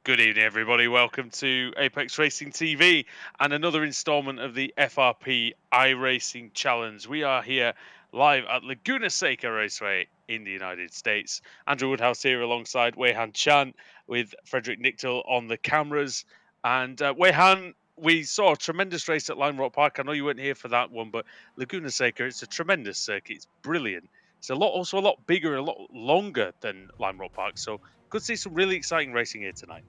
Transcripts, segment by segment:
Good evening, everybody. Welcome to Apex Racing TV and another installment of the FRP iRacing Challenge. We are here live at Laguna Seca Raceway in the United States. Andrew Woodhouse here alongside Weihan Chan with Frederick Nichtel on the cameras. And Weihan, we saw a tremendous race at Lime Rock Park. I know you weren't here for that one, but Laguna Seca, it's a tremendous circuit. It's brilliant. It's also a lot bigger and a lot longer than Lime Rock Park. So could see some really exciting racing here tonight.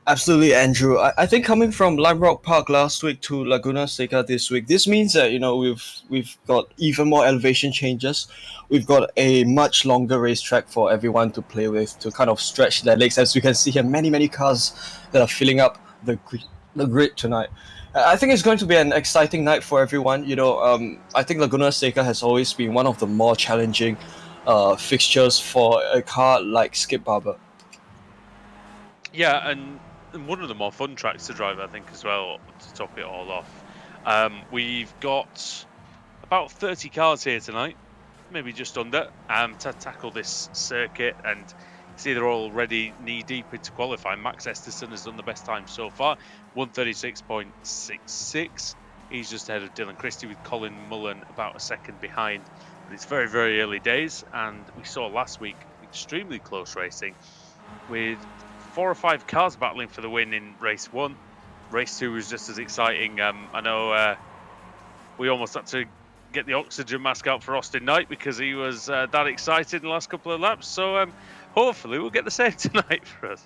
Absolutely, Andrew. I think coming from Lime Rock Park last week to Laguna Seca this week, this means that we've got even more elevation changes. We've got a much longer racetrack for everyone to play with to kind of stretch their legs. As you can see here, many cars that are filling up the grid tonight. I think it's going to be an exciting night for everyone. I think Laguna Seca has always been one of the more challenging fixtures for a car like Skip Barber. Yeah, and one of the more fun tracks to drive, I think, as well, to top it all off. We've got about 30 cars here tonight, maybe just under, to tackle this circuit. And see, they're already knee-deep into qualifying. Max Esterson has done the best time so far, 136.66. He's just ahead of Dylan Christie with Colin Mullen about a second behind. But it's very, very early days, and we saw last week extremely close racing with 4 or 5 cars battling for the win in race 1. Race 2 was just as exciting. I know we almost had to get the oxygen mask out for Austin Knight because he was that excited in the last couple of laps. So hopefully we'll get the same tonight for us.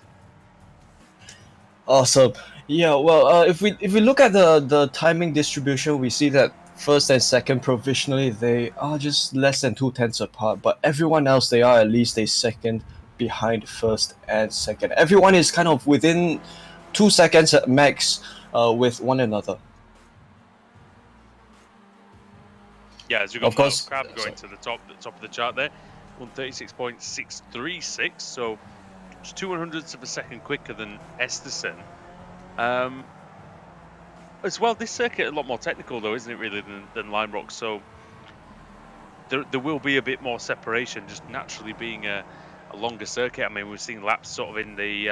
Awesome. Yeah. Well, if we look at the timing distribution, we see that first and second provisionally they are just less than 2/10 apart, but everyone else they are at least a second behind first and second. Everyone is kind of within 2 seconds at max with one another. Yeah, as we got Of Miles course. Crabbe going to the top of the chart there, 136.636, so just 200ths of a second quicker than Esterson. As well, this circuit a lot more technical though, isn't it, really, than Lime Rock? So there will be a bit more separation, just naturally being a longer circuit. I mean, we've seen laps sort of in the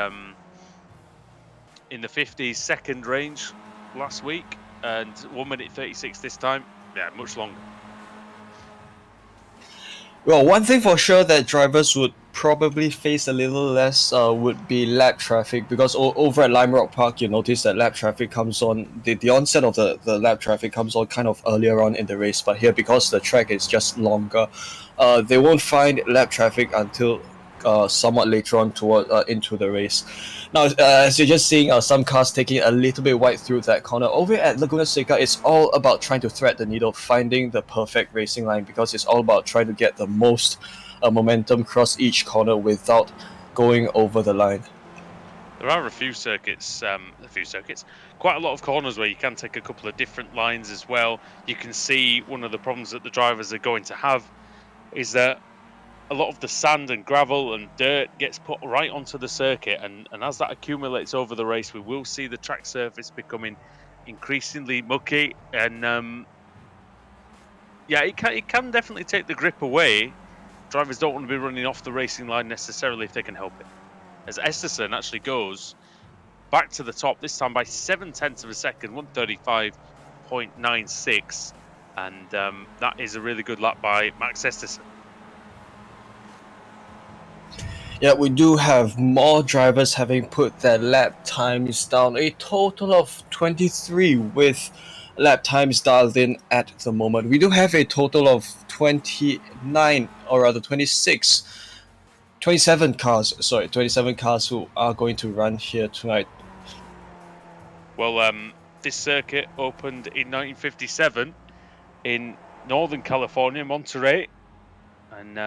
50 second range last week, and 1:36 this time. Yeah, much longer. Well, one thing for sure that drivers would probably face a little less would be lap traffic, because over at Lime Rock Park, you notice that lap traffic comes on, the onset of the lap traffic comes on kind of earlier on in the race, but here, because the track is just longer, they won't find lap traffic until somewhat later on toward into the race. Now, as you're just seeing some cars taking a little bit wide through that corner, over at Laguna Seca, it's all about trying to thread the needle, finding the perfect racing line, because it's all about trying to get the most momentum across each corner without going over the line. There are a few circuits, quite a lot of corners where you can take a couple of different lines as well. You can see one of the problems that the drivers are going to have is that a lot of the sand and gravel and dirt gets put right onto the circuit, and as that accumulates over the race, we will see the track surface becoming increasingly mucky, and yeah, it can definitely take the grip away. Drivers don't want to be running off the racing line necessarily if they can help it. As Esterson actually goes back to the top, this time by 0.7 of a second, 135.96, and that is a really good lap by Max Esterson. Yeah, we do have more drivers having put their lap times down, a total of 23 with lap times dialed in at the moment. We do have a total of 29, or rather 27 cars who are going to run here tonight. Well, this circuit opened in 1957 in Northern California, Monterey, and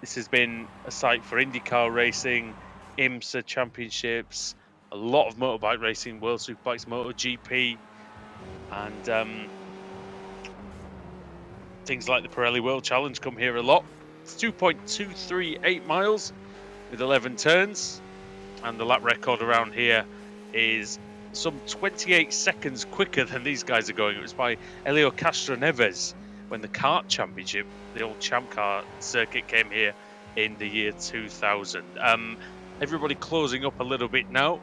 this has been a site for IndyCar racing, IMSA championships, a lot of motorbike racing, World Superbikes, MotoGP, and things like the Pirelli World Challenge come here a lot. It's 2.238 miles with 11 turns, and the lap record around here is some 28 seconds quicker than these guys are going. It was by Helio Castroneves when the kart championship, the old Champ Car circuit, came here in the year 2000. Everybody closing up a little bit now.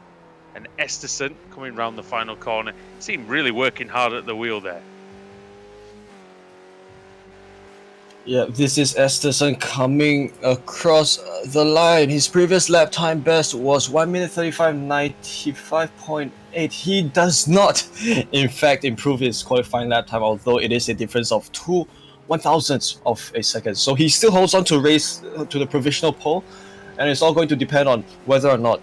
And Esterson coming round the final corner. Seemed really working hard at the wheel there. Yeah, this is Esterson coming across the line. His previous lap time best was 1 minute 35.95.8. He does not, in fact, improve his qualifying lap time, although it is a difference of 2/1000ths of a second. So he still holds on to race to the provisional pole, and it's all going to depend on whether or not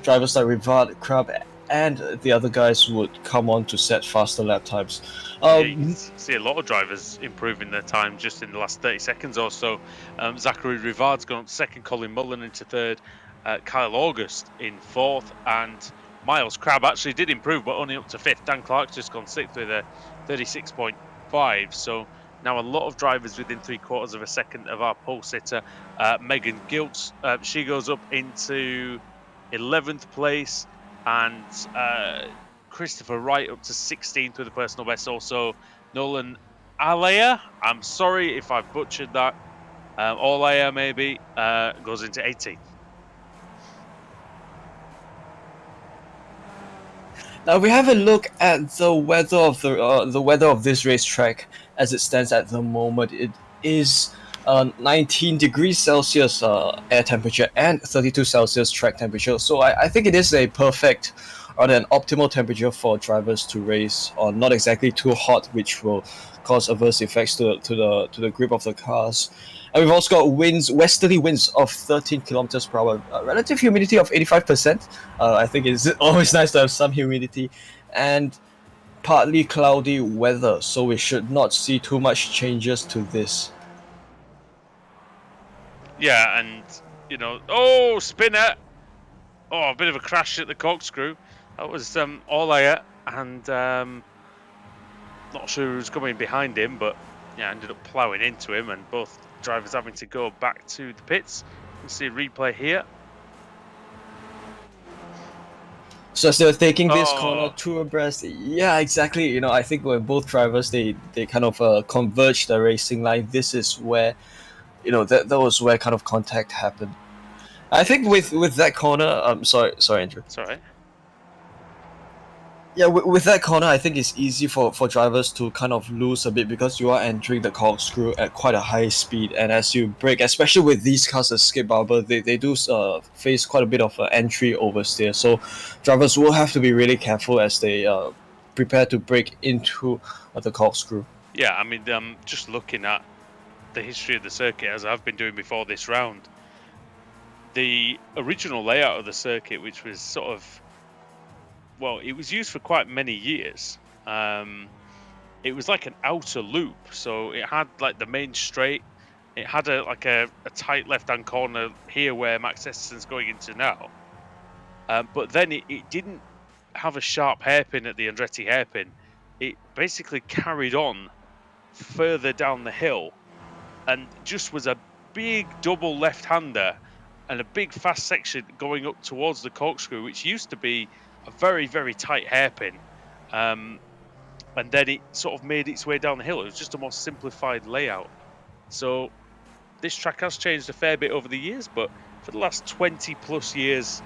drivers like Rivard, Crab, and the other guys would come on to set faster lap times. Yeah, you can see a lot of drivers improving their time just in the last 30 seconds or so. Zachary Rivard's gone up to second, Colin Mullen into third, Kyle August in fourth, and Miles Crab actually did improve, but only up to fifth. Dan Clark's just gone sixth with a 36.5. So now a lot of drivers within 3/4 of a second of our pole sitter. Megan Giltz, she goes up into 11th place, and Christopher Wright up to 16th with a personal best. Also, Nolan Alea, I'm sorry if I've butchered that. Olaya maybe goes into 18th. Now we have a look at the weather of the weather of this racetrack as it stands at the moment. It is 19 degrees Celsius air temperature and 32 Celsius track temperature. So I think it is a perfect or an optimal temperature for drivers to race on. Not exactly too hot, which will cause adverse effects to the grip of the cars. And we've also got winds, westerly winds of 13 kilometers per hour, relative humidity of 85%. I think it's always nice to have some humidity, and partly cloudy weather, so we should not see too much changes to this. Yeah, and oh, spinner! Oh, a bit of a crash at the corkscrew. That was Olaya, and not sure who was coming behind him, but yeah, ended up ploughing into him, and both drivers having to go back to the pits. You can see a replay here. So as they're taking this corner two abreast, yeah, exactly. I think when both drivers they kind of converge the racing line, this is where that was where kind of contact happened. I think with that corner, sorry, Andrew. It's all right. Yeah, with that corner, I think it's easy for drivers to kind of lose a bit because you are entering the corkscrew at quite a high speed, and as you brake, especially with these cars, the skip barber, they do face quite a bit of entry oversteer. So drivers will have to be really careful as they prepare to brake into the corkscrew. Yeah, I mean, just looking at the history of the circuit as I've been doing before this round, the original layout of the circuit, which was sort of, well, it was used for quite many years. It was like an outer loop, so it had like the main straight. It had a tight left-hand corner here where Max Esterson's going into now. But then it didn't have a sharp hairpin at the Andretti hairpin. It basically carried on further down the hill and just was a big double left-hander and a big fast section going up towards the corkscrew, which used to be a very, very tight hairpin. And then it sort of made its way down the hill. It was just a more simplified layout. So this track has changed a fair bit over the years, but for the last 20 plus years,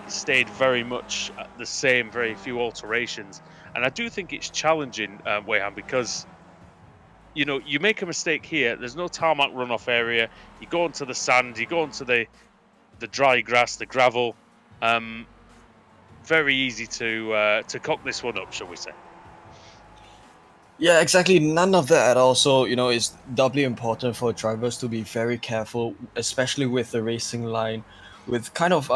it stayed very much the same, very few alterations. And I do think it's challenging, Wayham, because you make a mistake here. There's no tarmac runoff area. You go onto the sand, you go onto the dry grass, the gravel. Very easy to cock this one up, shall we say? Yeah, exactly. None of that at all. So, it's doubly important for drivers to be very careful, especially with the racing line, with kind of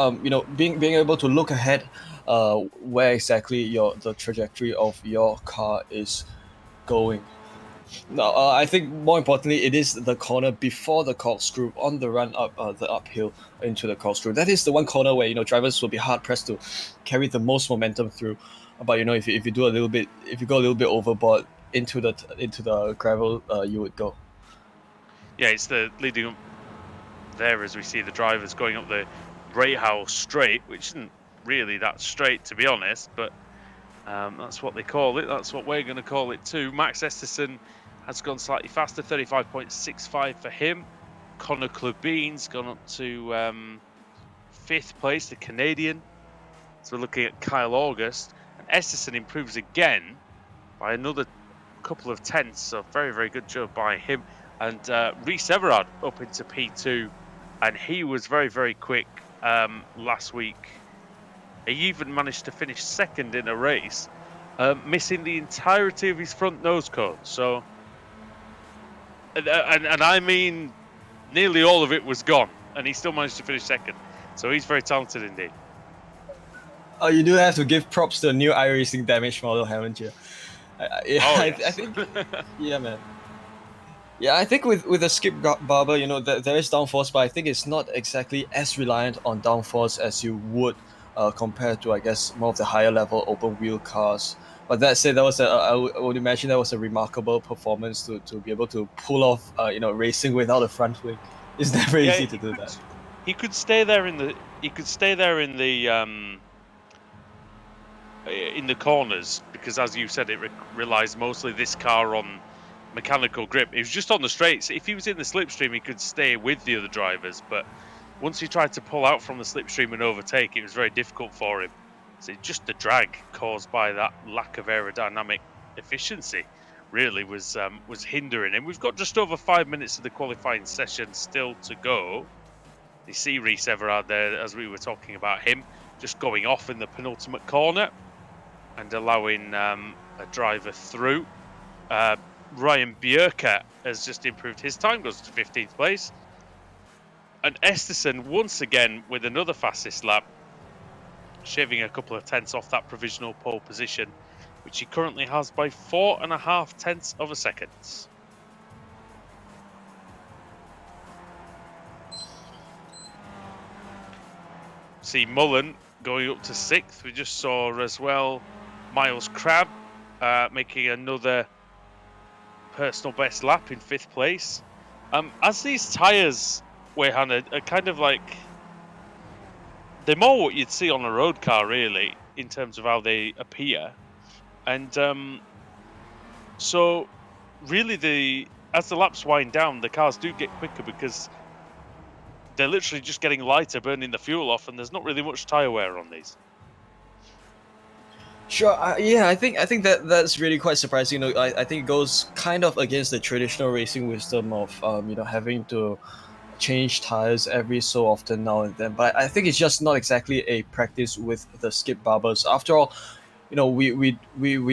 being able to look ahead, where exactly the trajectory of your car is going. Now, I think more importantly, it is the corner before the corkscrew on the run up the uphill into the corkscrew. That is the one corner where drivers will be hard pressed to carry the most momentum through. But if you do if you go a little bit overboard into the gravel, you would go. Yeah, it's the leading up there as we see the drivers going up the House straight, which isn't really that straight to be honest, but that's what they call it. That's what we're going to call it too. Max Esterson has gone slightly faster, 35.65 for him. Connor Clubin's gone up to 5th place, the Canadian. So we're looking at Kyle August. And Esterson improves again by another couple of tenths. So very, very good job by him. And Rhys Everard up into P2. And he was very, very quick last week. He even managed to finish 2nd in a race, missing the entirety of his front nose cone. So, and I mean, nearly all of it was gone, and he still managed to finish 2nd. So he's very talented indeed. Oh, you do have to give props to the new iRacing damage model, haven't you? Yes. I think, yeah, man. Yeah, I think with the skip barber, you know, there is downforce, but I think it's not exactly as reliant on downforce as you would compared to, I guess, more of the higher level open wheel cars. But that said, I would imagine that was a remarkable performance to be able to pull off, racing without a front wing. It's never Yeah, easy to do that. he could stay there in the corners because, as you said, it relies mostly this car on mechanical grip. It was just on the straights. If he was in the slipstream, he could stay with the other drivers, but once he tried to pull out from the slipstream and overtake, it was very difficult for him. So just the drag caused by that lack of aerodynamic efficiency really was hindering him. We've got just over 5 minutes of the qualifying session still to go. You see Rhys Everard there, as we were talking about him, just going off in the penultimate corner and allowing a driver through. Ryan Bjerke has just improved his time, goes to 15th place. And Esterson, once again, with another fastest lap, shaving a couple of tenths off that provisional pole position, which he currently has by 4.5 tenths of a second. See Mullen going up to 6th. We just saw as well Miles Crabb making another personal best lap in 5th place. As these tyres, Weyhan, are kind of like, they're more what you'd see on a road car, really, in terms of how they appear. And so, really, as the laps wind down, the cars do get quicker because they're literally just getting lighter, burning the fuel off, and there's not really much tyre wear on these. Sure. Yeah, I think that's really quite surprising. You know, I think it goes kind of against the traditional racing wisdom of having to change tires every so often now and then. But I think it's just not exactly a practice with the skip barbers. After all, you know, we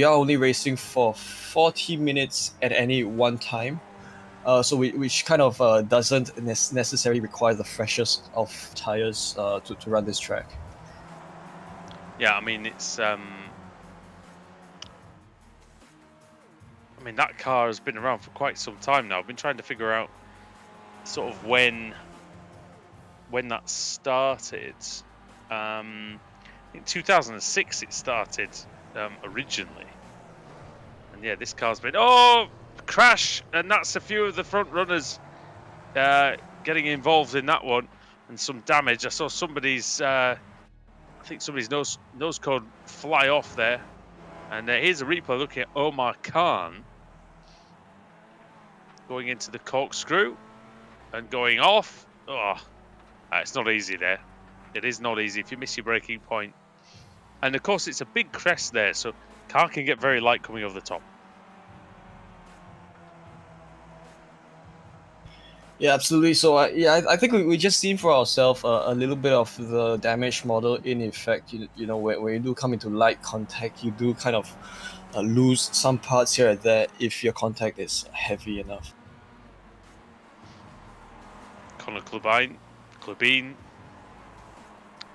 are only racing for 40 minutes at any one time. So which kind of doesn't necessarily require the freshest of tires to run this track. Yeah, I mean, it's that car has been around for quite some time now. I've been trying to figure out sort of when that started. In 2006 it started originally. And yeah, this car's been, crash! And that's a few of the front runners getting involved in that one. And some damage. I saw somebody's, I think somebody's nose cone fly off there. And here's a replay looking at Omar Khan going into the corkscrew and going off. It's not easy there. It is not easy if you miss your braking point. And of course, it's a big crest there, so car can get very light coming over the top. Yeah, absolutely. So I think we just seen for ourselves a little bit of the damage model in effect. You know, when you do come into light contact, you do kind of lose some parts here and there if your contact is heavy enough. Conor Clubine,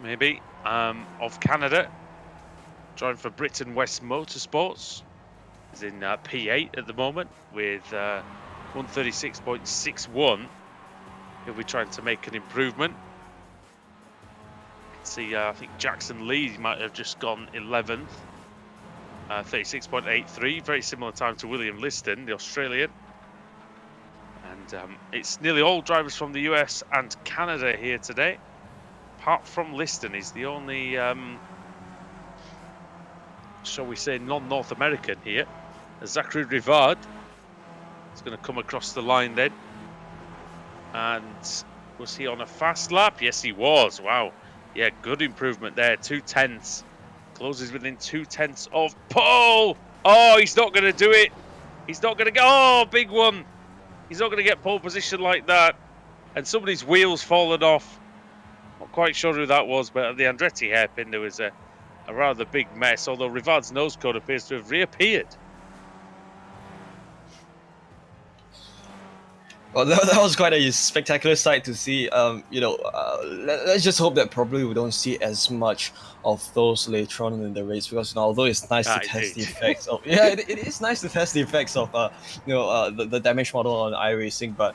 maybe, of Canada, driving for Britain West Motorsports. Is in P8 at the moment with 136.61. He'll be trying to make an improvement. See, I think Jackson Lee might have just gone 11th. 36.83, very similar time to William Liston, the Australian. And it's nearly all drivers from the US and Canada here today. Apart from Liston, he's the only, shall we say, non-North American here. Zachary Rivard is going to come across the line then. And was he on a fast lap? Yes, he was. Wow. Yeah, good improvement there. 2/10. Closes within 2/10 of pole. Oh, he's not going to do it. He's not going to go. Oh, big one. He's not going to get pole position like that. And somebody's wheels fallen off. Not quite sure who that was, but at the Andretti hairpin, there was a rather big mess, although Rivard's nose cone appears to have reappeared. Well, that was quite a spectacular sight to see. Let's just hope that probably we don't see as much of those later on in the race because although it's nice to test the Indeed. effects of it is nice to test the effects of the damage model on iRacing, but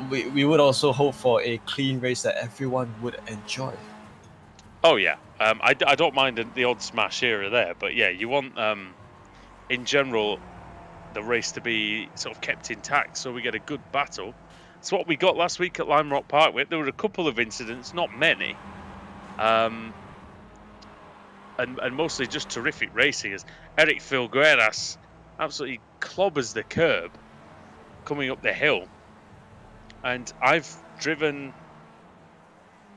we would also hope for a clean race that everyone would enjoy. Oh, yeah. I don't mind the odd smash here or there, but yeah, you want, in general, the race to be sort of kept intact so we get a good battle. It's what we got last week at Lime Rock Park. There were a couple of incidents, not many, and mostly just terrific racing as Eric Filgueras absolutely clobbers the curb coming up the hill. And I've driven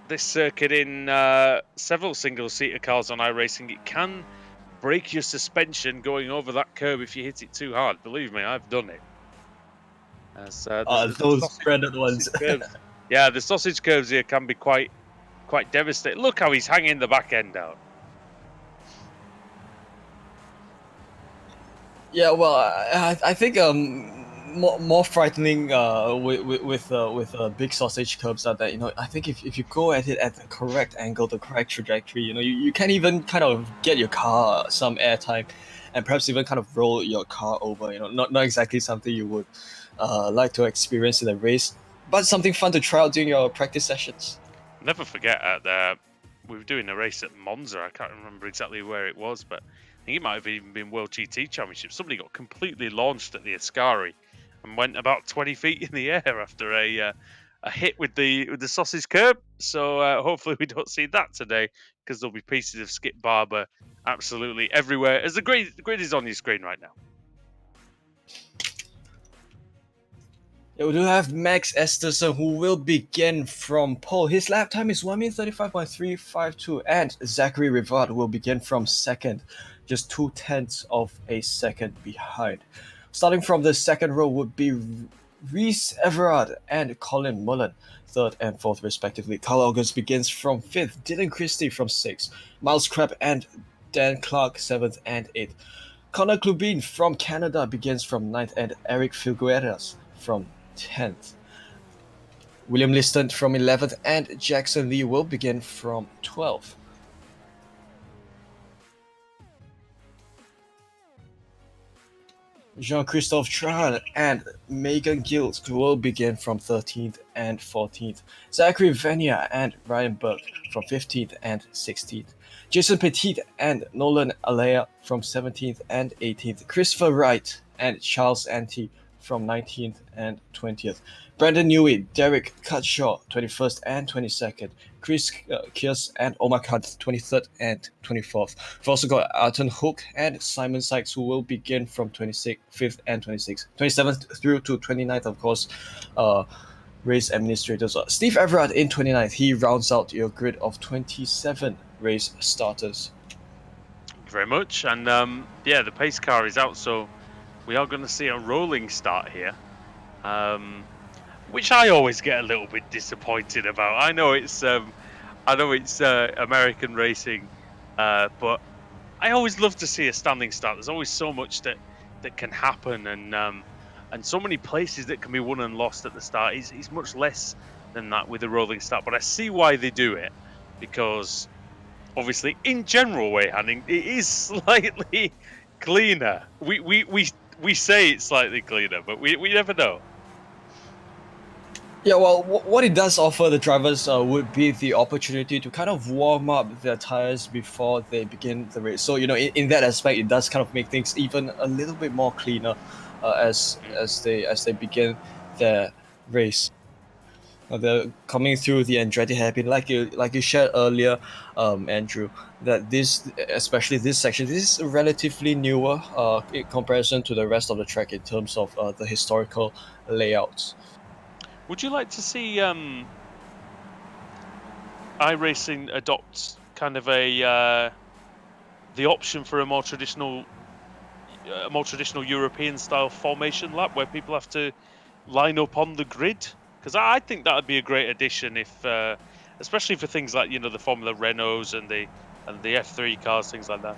this circuit in several single-seater cars on iRacing. It can break your suspension going over that curb if you hit it too hard. Believe me, I've done it. As Those branded ones. Curves. Yeah, the sausage curves here can be quite devastating. Look how he's hanging the back end out. Yeah, well, I think more frightening with big sausage curbs are that I think if you go at it at the correct angle, the correct trajectory, you can even kind of get your car some airtime, and perhaps even kind of roll your car over. Not exactly something you would like to experience in a race, but something fun to try out during your practice sessions. Never forget we were doing a race at Monza. I can't remember exactly where it was, but I think it might have even been World GT Championship. Somebody got completely launched at the Ascari and went about 20 feet in the air after a hit with the sausage curb. So hopefully we don't see that today because there'll be pieces of Skip Barber absolutely everywhere. As the grid is on your screen right now. Yeah, we do have Max Esterson who will begin from pole. His lap time is 1:35.352, and Zachary Rivard will begin from second, just 2/10 of a second behind. Starting from the second row would be Reese Everard and Colin Mullen, third and fourth respectively. Carl August begins from fifth, Dylan Christie from sixth, Miles Crabb and Dan Clark seventh and eighth. Connor Klubin from Canada begins from ninth, and Eric Figueras from 10th. William Liston from 11th, and Jackson Lee will begin from 12th. Jean-Christophe Tran and Megan Gilt will begin from 13th and 14th. Zachary Venia and Ryan Burke from 15th and 16th. Jason Petit and Nolan Alea from 17th and 18th. Christopher Wright and Charles Ante from 19th and 20th. Brandon Newey, Derek Cutshaw, 21st and 22nd. Chris Kiers and Omar Khan, 23rd and 24th. We've also got Alton Hook and Simon Sykes, who will begin from 25th and 26th. 27th through to 29th, of course, race administrators. Steve Everard in 29th. He rounds out your grid of 27 race starters. Thank you very much. And yeah, the pace car is out, so we are going to see a rolling start here. Which I always get a little bit disappointed about. I know it's American racing, but I always love to see a standing start. There's always so much that can happen, and so many places that can be won and lost at the start. It's much less than that with a rolling start, but I see why they do it, because obviously in general way handling it is slightly cleaner. We say it's slightly cleaner, but we never know. Yeah, well, what it does offer the drivers would be the opportunity to kind of warm up their tires before they begin the race. So in that aspect, it does kind of make things even a little bit more cleaner as they begin their race. They're coming through the Andretti hairpin, like you shared earlier, Andrew. That especially this section, this is relatively newer in comparison to the rest of the track in terms of the historical layouts. Would you like to see iRacing adopts kind of a the option for a more traditional European style formation lap where people have to line up on the grid, because I think that would be a great addition if, especially for things like the Formula Renaults and the F3 cars, things like that.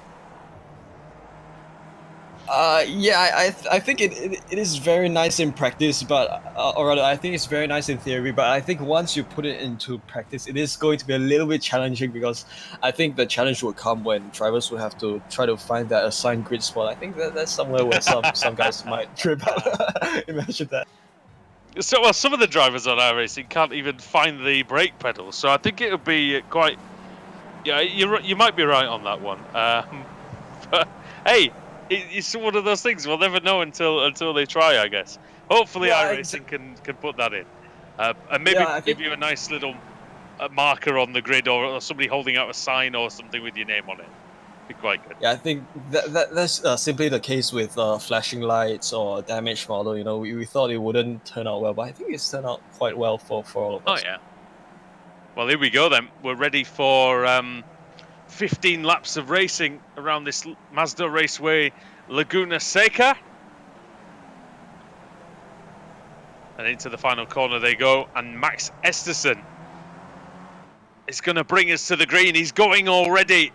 Yeah, I think it is very nice in practice, but or rather, I think it's very nice in theory. But I think once you put it into practice, it is going to be a little bit challenging because I think the challenge will come when drivers will have to try to find that assigned grid spot. I think that's somewhere where some guys might trip up. Imagine that. So, well, some of the drivers on iRacing can't even find the brake pedal, so I think it would be quite. Yeah, you might be right on that one. But hey, it's one of those things we'll never know until they try, I guess. Hopefully, Yeah, iRacing can put that in, and yeah, maybe I give think. you a nice little marker on the grid, or somebody holding out a sign or something with your name on it. Be quite good. Yeah, I think that's simply the case with flashing lights or damaged model. You know, we thought it wouldn't turn out well, but I think it's turned out quite well for all of Oh us. yeah. Well, here we go then. We're ready for 15 laps of racing around this Mazda Raceway Laguna Seca. And into the final corner they go. And Max Esterson is going to bring us to the green. He's going already.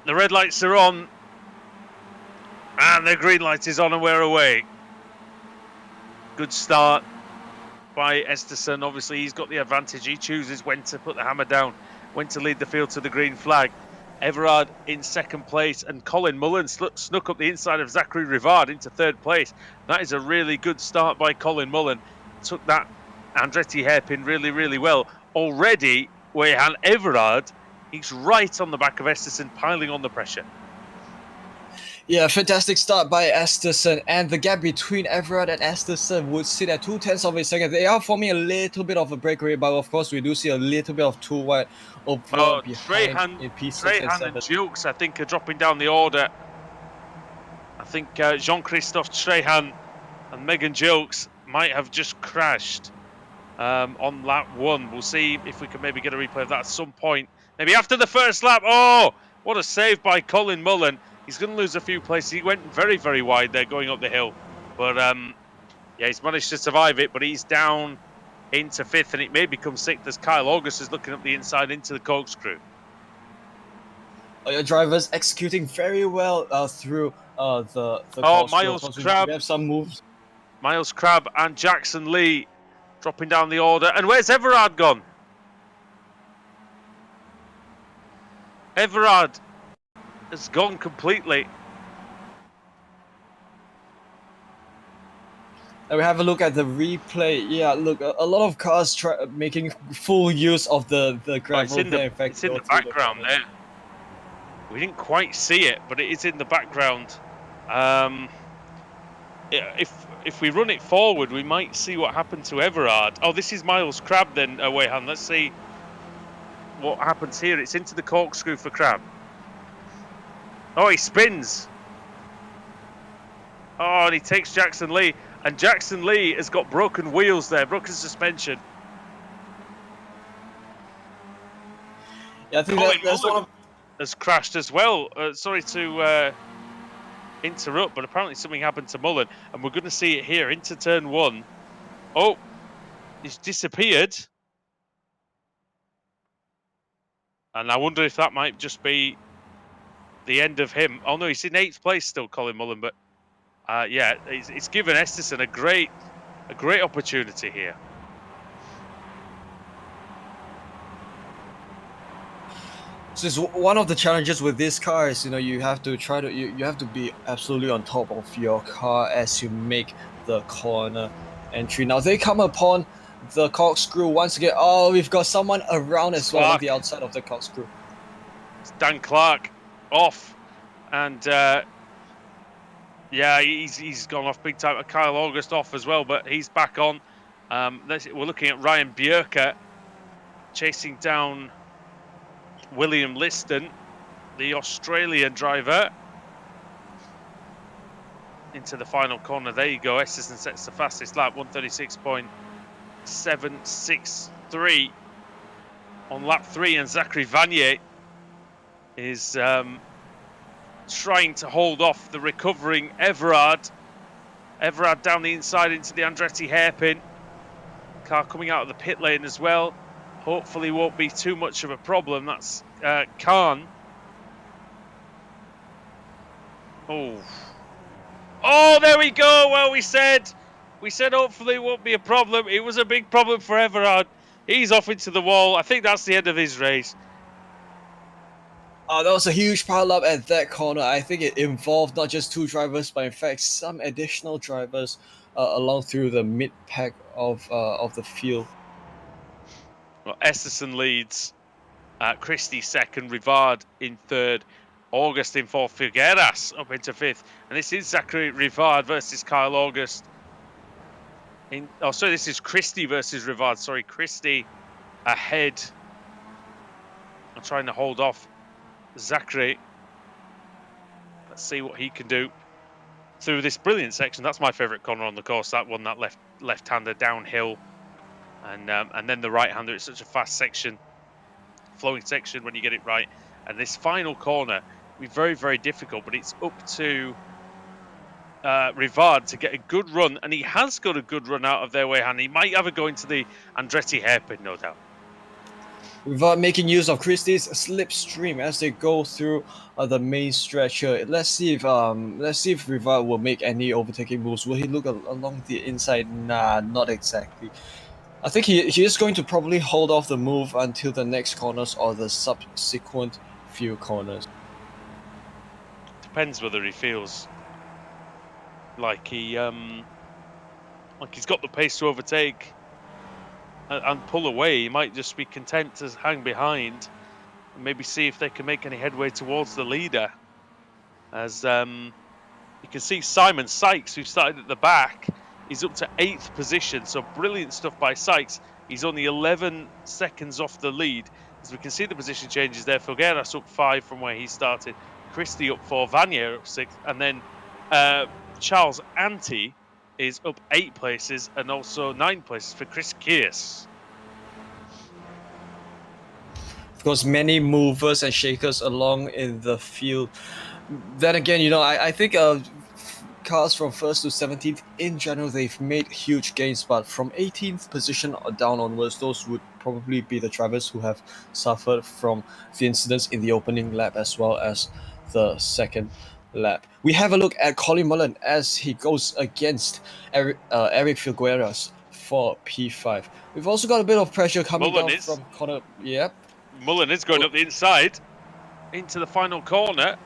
The red lights are on. And the green light is on and we're away. Good start by Esterson. Obviously, he's got the advantage. He chooses when to put the hammer down, when to lead the field to the green flag. Everard in second place, and Colin Mullen snuck up the inside of Zachary Rivard into third place. That is a really good start by Colin Mullen. Took that Andretti hairpin really, really well. Already, Weyhan Everard, he's right on the back of Esterson, piling on the pressure. Yeah, fantastic start by Esterson, and the gap between Everard and Esterson would sit at 2/10 of a second. They are forming a little bit of a breakaway, but of course we do see a little bit of too wide over Oh, behind in P6 and Trehan 7. and Jukes, I think, are dropping down the order. I think Jean-Christophe Trehan and Megan Jokes might have just crashed on lap one. We'll see if we can maybe get a replay of that at some point. Maybe after the first lap. Oh, what a save by Colin Mullen. He's going to lose a few places. He went very, very wide there going up the hill. But yeah, he's managed to survive it. But he's down into fifth, and it may become sixth as Kyle August is looking up the inside into the corkscrew. Your drivers executing very well through the Oh, corkscrew. Of course, we have some moves. Miles Crabb and Jackson Lee dropping down the order. And where's Everard gone? Everard has gone completely. And we have a look at the replay. Yeah, look, a lot of cars making full use of the gravel there. In fact, it's in the background there. We didn't quite see it, but it is in the background. If we run it forward, we might see what happened to Everard. Oh, this is Miles Crabb then, Weyhan. Let's see what happens here. It's into the corkscrew for Crabb. Oh, he spins. Oh, and he takes Jackson Lee. And Jackson Lee has got broken wheels there, broken suspension. Yeah, I think that's one of... has crashed as well. Sorry to interrupt, but apparently something happened to Mullen, and we're going to see it here into turn one. Oh, he's disappeared. And I wonder if that might just be the end of him. Oh no, he's in 8th place still, Colin Mullen, but yeah, it's given Esterson a great opportunity here. So it's one of the challenges with this car is, you have to you have to be absolutely on top of your car as you make the corner entry. Now they come upon the corkscrew once again. Oh, we've got someone around as well on the outside of the corkscrew. It's Dan Clark off, and yeah, he's gone off big time. Kyle August off as well, but he's back on. We're looking at Ryan Bjerke chasing down William Liston, the Australian driver, into the final corner. There you go. Esterson sets the fastest lap, 136.763. on lap 3, and Zachary Vanier is trying to hold off the recovering Everard. Everard down the inside into the Andretti hairpin. Car coming out of the pit lane as well. Hopefully won't be too much of a problem. That's Khan. Oh, there we go. Well, we said hopefully it won't be a problem. It was a big problem for Everard. He's off into the wall. I think that's the end of his race. That was a huge pileup at that corner. I think it involved not just two drivers, but in fact some additional drivers along through the mid pack of the field. Well, Esserson leads. Christie second, Rivard in third, August in fourth, Figueras up into fifth, and this is Zachary Rivard versus Kyle August. This is Christie versus Rivard. Sorry, Christie ahead. I'm trying to hold off Zachary. Let's see what he can do through this brilliant section. That's my favourite corner on the course. That one, that left-hander downhill, and then the right-hander. It's such a fast section, flowing section when you get it right. And this final corner will be very, very difficult, but it's up to Rivard to get a good run, and he has got a good run out of their way hand. He might have a go into the Andretti hairpin, no doubt. Rivard making use of Christie's slipstream as they go through the main stretch here. Let's see if Rivard will make any overtaking moves. Will he look along the inside? Nah, not exactly. I think he is going to probably hold off the move until the next corners or the subsequent few corners. Depends whether he feels like he's got the pace to overtake and pull away. He might just be content to hang behind and maybe see if they can make any headway towards the leader. As you can see, Simon Sykes, who started at the back, is up to 8th position. So brilliant stuff by Sykes. He's only 11 seconds off the lead. As we can see, the position changes there. Figueras up 5 from where he started. Christie up 4, Vanier up 6, and then Charles Ante is up 8 places, and also 9 places for Chris Kears. Of course, many movers and shakers along in the field. Then again, I think cars from 1st to 17th, in general, they've made huge gains, but from 18th position down onwards, those would probably be the drivers who have suffered from the incidents in the opening lap as well as the second lap. We have a look at Colin Mullen as he goes against Eric Figueras for P5. We've also got a bit of pressure coming down from corner. Yep. Mullen is going up the inside into the final corner.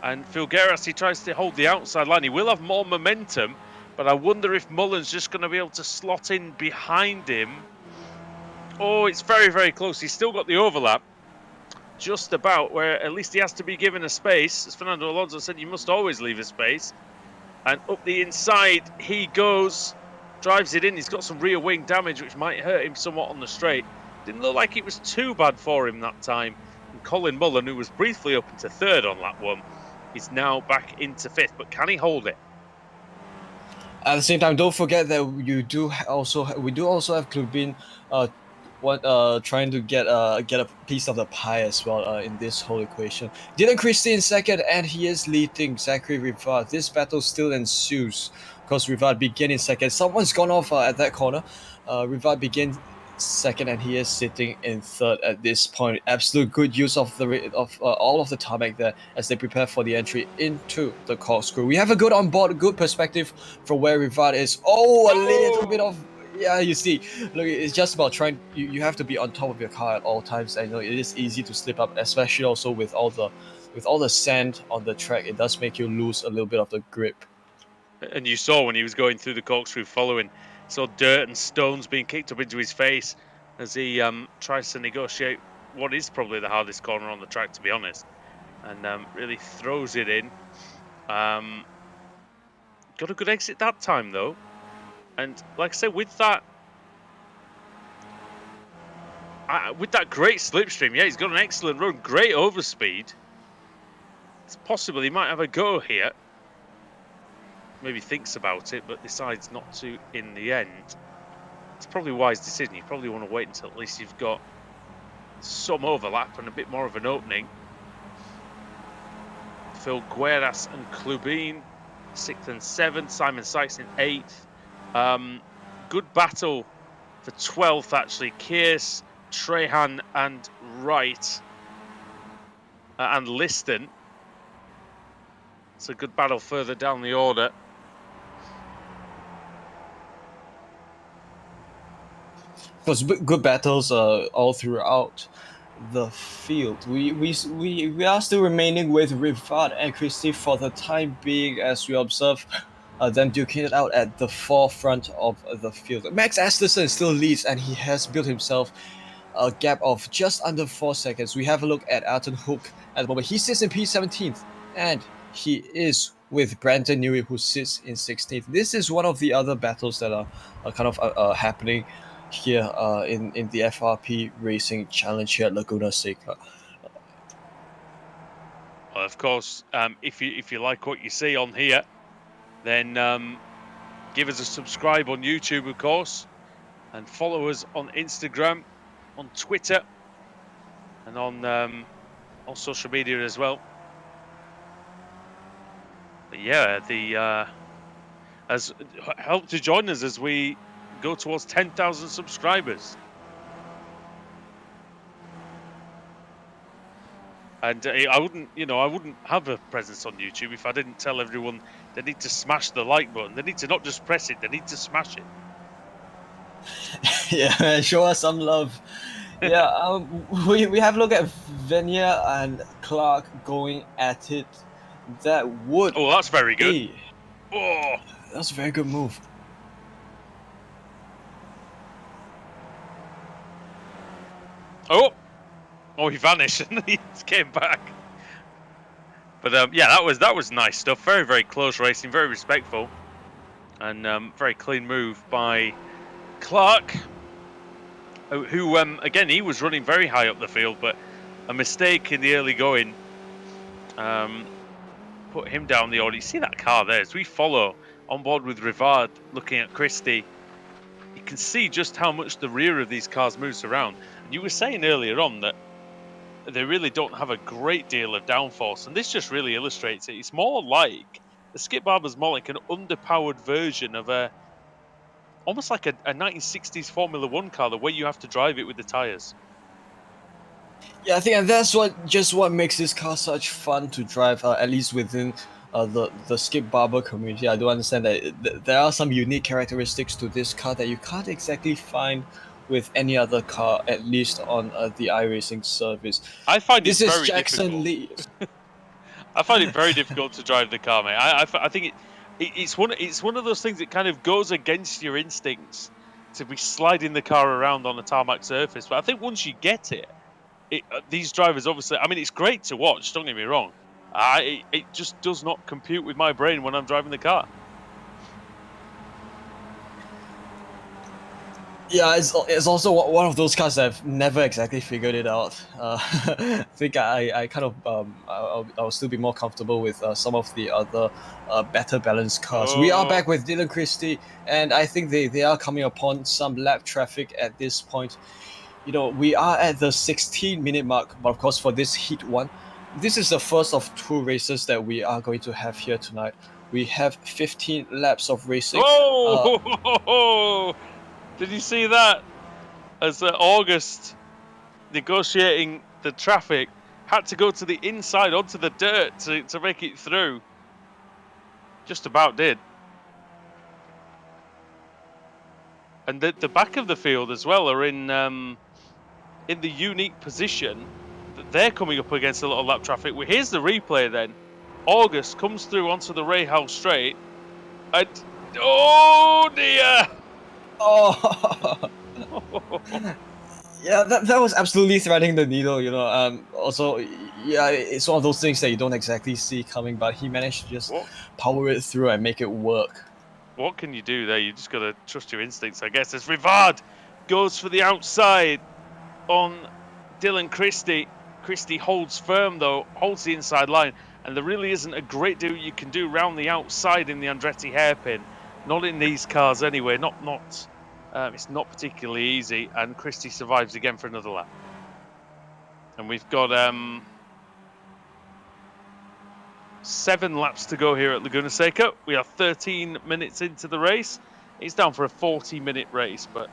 And Figueras, he tries to hold the outside line. He will have more momentum, but I wonder if Mullen's just going to be able to slot in behind him. Oh, it's very, very close. He's still got the overlap. Just about, where at least he has to be given a space. As Fernando Alonso said, you must always leave a space. And up the inside he goes. Drives it in. He's got some rear wing damage, which might hurt him somewhat on the straight. Didn't look like it was too bad for him that time. And Colin Mullen, who was briefly up into 3rd on lap 1, is now back into 5th, but can he hold it? At the same time, don't forget that we do also have Klubin trying to get a piece of the pie as well in this whole equation. Dylan Christie in 2nd, and he is leading Zachary Rivard. This battle still ensues because Rivard began in 2nd. Someone's gone off at that corner. Rivard began 2nd, and he is sitting in 3rd at this point. Absolute good use of all of the tarmac there as they prepare for the entry into the corkscrew. We have a good onboard, good perspective from where Rivard is. Oh, a little bit of, yeah, you see, look, it's just about trying. You have to be on top of your car at all times. I know it is easy to slip up, especially also with all the sand on the track. It does make you lose a little bit of the grip. And you saw when he was going through the corkscrew following, saw dirt and stones being kicked up into his face as he tries to negotiate what is probably the hardest corner on the track, to be honest, and really throws it in. Got a good exit that time, though. And like I said, with that great slipstream, yeah, he's got an excellent run, great overspeed. It's possible he might have a go here. Maybe thinks about it, but decides not to in the end. It's probably a wise decision. You probably want to wait until at least you've got some overlap and a bit more of an opening. Phil Gueras and Klubin, 6th and 7th. Simon Sykes in 8th. Good battle for 12th, actually. Kearse, Trehan, and Wright. And Liston. It's a good battle further down the order. Because good battles all throughout the field. We are still remaining with Rivard and Christie for the time being as we observe them duking it out at the forefront of the field. Max Asterson still leads and he has built himself a gap of just under 4 seconds. We have a look at Alton Hook at the moment. He sits in P17th and he is with Brandon Newey who sits in 16th. This is one of the other battles that are kind of happening here in the FRP Racing Challenge here at Laguna Seca. Well, of course, if you like what you see on here, then give us a subscribe on YouTube, of course, and follow us on Instagram, on Twitter, and on social media as well. But yeah, as help to join us as we go towards 10,000 subscribers. And I wouldn't have a presence on YouTube if I didn't tell everyone they need to smash the like button. They need to not just press it; they need to smash it. Yeah, show us some love. Yeah, we have a look at Venia and Clark going at it. That would Oh, that's very good. be. Oh, That's a very good move. oh, he vanished and he came back. But yeah, that was nice stuff. Very, very close racing, very respectful, and very clean move by Clark, who again, he was running very high up the field, but a mistake in the early going put him down the order. You see that car there as we follow on board with Rivard looking at Christie. You can see just how much the rear of these cars moves around. And you were saying earlier on that they really don't have a great deal of downforce, and this just really illustrates it. It's more like the Skip Barber's more like an underpowered version of almost like a 1960s Formula One car, the way you have to drive it with the tires. Yeah, I think and that's what makes this car such fun to drive. At least within the Skip Barber community, I do understand that there are some unique characteristics to this car that you can't exactly find with any other car, at least on the iRacing service. I find This it is very Jackson difficult. Lee. I find it very difficult to drive the car, mate. I think it's one of those things that kind of goes against your instincts to be sliding the car around on a tarmac surface. But I think once you get it, these drivers obviously. I mean, it's great to watch. Don't get me wrong. It just does not compute with my brain when I'm driving the car. Yeah, it's also one of those cars that I've never exactly figured it out. I think I kind of I'll still be more comfortable with some of the other better balanced cars. We are back with Dylan Christie, and I think they are coming upon some lap traffic at this point. You know, we are at the 16-minute mark, but of course for this heat one, this is the first of 2 races that we are going to have here tonight. We have 15 laps of racing. Oh! Did you see that? As August negotiating the traffic had to go to the inside onto the dirt to make it through. Just about did. And the back of the field as well are in the unique position that they're coming up against a lot of lap traffic. Well, here's the replay then. August comes through onto the Rahal straight, and oh dear! Oh, yeah, that was absolutely threading the needle. You know, also, yeah, it's one of those things that you don't exactly see coming, but he managed to just power it through and make it work. What can you do there? You just got to trust your instincts, I guess. As Rivard goes for the outside on Dylan Christie. Christie holds firm though, holds the inside line, and there really isn't a great deal you can do round the outside in the Andretti hairpin. Not in these cars anyway. It's not particularly easy, and Christie survives again for another lap. And we've got 7 laps to go here at Laguna Seca. We are 13 minutes into the race. It's down for a 40-minute race, but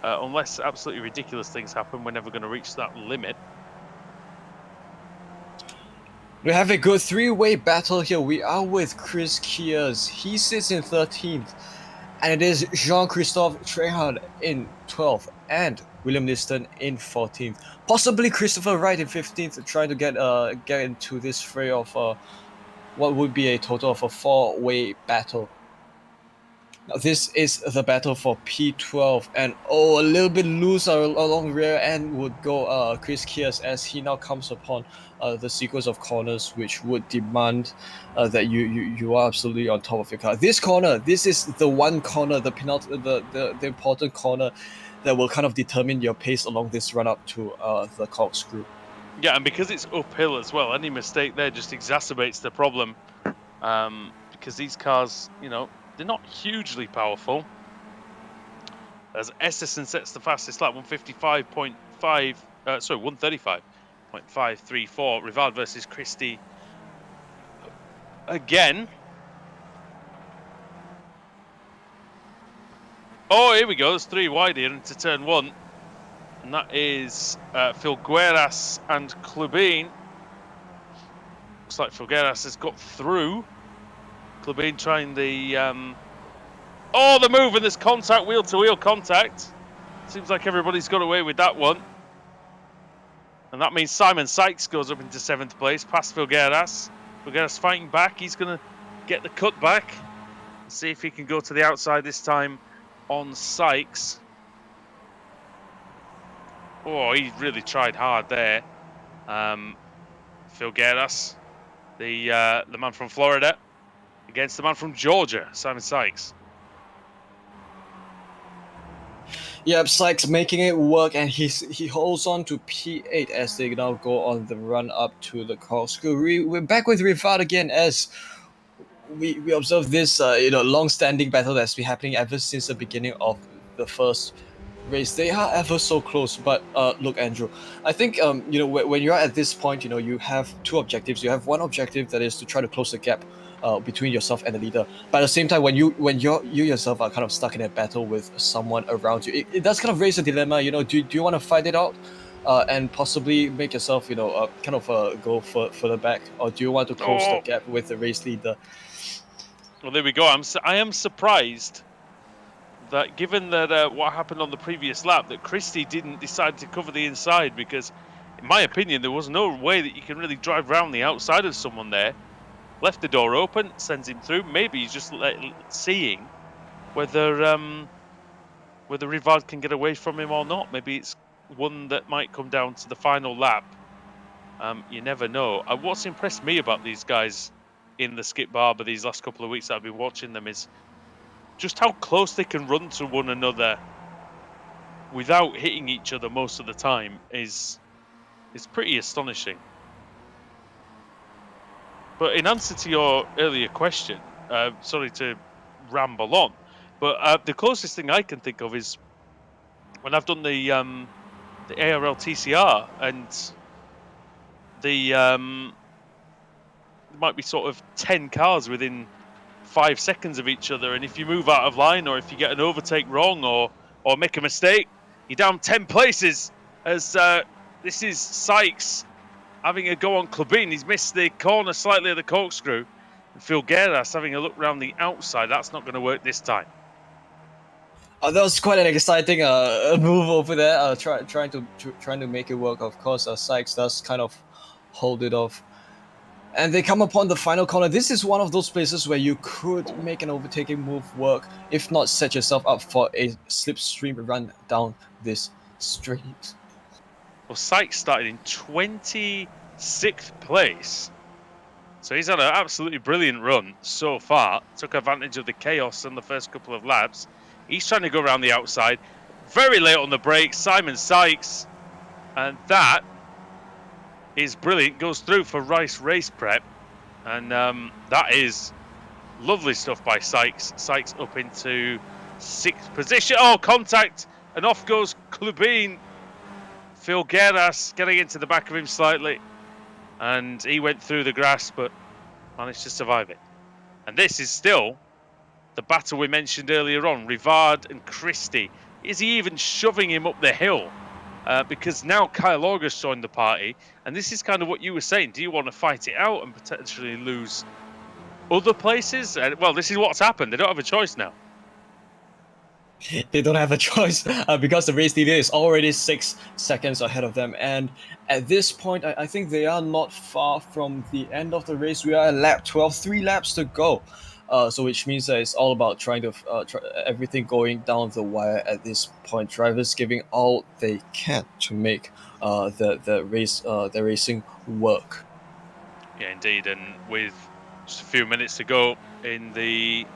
unless absolutely ridiculous things happen, we're never going to reach that limit. We have a good three-way battle here. We are with Chris Kiers. He sits in 13th. And it is Jean-Christophe Trehard in 12th and William Liston in 14th. Possibly Christopher Wright in 15th, trying to get into this fray of what would be a total of a 4-way battle. Now, this is the battle for P12, and a little bit loose along rear end would go Chris Kiers as he now comes upon the sequence of corners which would demand that you are absolutely on top of your car. This corner, this is the one corner, the important corner that will kind of determine your pace along this run up to the corkscrew. Yeah, and because it's uphill as well, any mistake there just exacerbates the problem. Because these cars, they're not hugely powerful. As Essison sets the fastest lap, 135.534. Rivard versus Christie again. Oh, here we go. There's 3 wide here into turn 1. And that is Filgueras and Clubin. Looks like Filgueras has got through. Clubin trying the... the move, and there's contact, wheel-to-wheel contact. Seems like everybody's got away with that one. And that means Simon Sykes goes up into 7th place, past Filgueras. Filgueras fighting back. He's going to get the cut back. See if he can go to the outside this time on Sykes. Oh, he really tried hard there. Filgueras, the man from Florida, against the man from Georgia, Simon Sykes. Yep, Sykes making it work, and he holds on to P8 as they now go on the run up to the corkscrew. We're back with Rivard again as we observe this long-standing battle that's been happening ever since the beginning of the first race. They are ever so close, but look, Andrew, I think when you're at this point, you have 2 objectives. You have one objective that is to try to close the gap between yourself and the leader. But at the same time, when you yourself are kind of stuck in a battle with someone around you, it does kind of raise a dilemma. Do you want to fight it out and possibly make yourself go further back, or do you want to close the gap with the race leader? Well, there we go. I am surprised that given that what happened on the previous lap, that Christie didn't decide to cover the inside, because in my opinion there was no way that you can really drive around the outside of someone there. Left the door open, sends him through. Maybe he's just seeing whether Rivard can get away from him or not. Maybe it's one that might come down to the final lap. You never know. What's impressed me about these guys in the Skip Barber these last couple of weeks that I've been watching them is just how close they can run to one another without hitting each other most of the time is pretty astonishing. But in answer to your earlier question, sorry to ramble on, but the closest thing I can think of is when I've done the ARL TCR, and there might be sort of 10 cars within 5 seconds of each other, and if you move out of line, or if you get an overtake wrong, or make a mistake, you're down 10 places. As this is Sykes having a go on Clubin. He's missed the corner slightly of the corkscrew. And Filgueras having a look round the outside. That's not going to work this time. That was quite an exciting move over there. Trying to make it work. Of course, Sykes does kind of hold it off. And they come upon the final corner. This is one of those places where you could make an overtaking move work, if not set yourself up for a slipstream run down this straight. Well, Sykes started in 26th place. So he's had an absolutely brilliant run so far. Took advantage of the chaos on the first couple of laps. He's trying to go around the outside. Very late on the brakes, Simon Sykes. And that is brilliant. Goes through for Rice Race Prep. And that is lovely stuff by Sykes. Sykes up into 6th position. Oh, contact. And off goes Clubin. Phil Guerras getting into the back of him slightly, and he went through the grass but managed to survive it. And this is still the battle we mentioned earlier on, Rivard and Christie. Is he even shoving him up the hill? Because now Kyle August joined the party, and this is kind of what you were saying. Do you want to fight it out and potentially lose other places? Well, this is what's happened. They don't have a choice now. They don't have a choice because the race leader is already 6 seconds ahead of them. And at this point, I think they are not far from the end of the race. We are at lap 12, 3 laps to go. So which means that it's all about trying to everything going down the wire at this point. Drivers giving all they can to make the racing work. Yeah, indeed. And with just a few minutes to go in the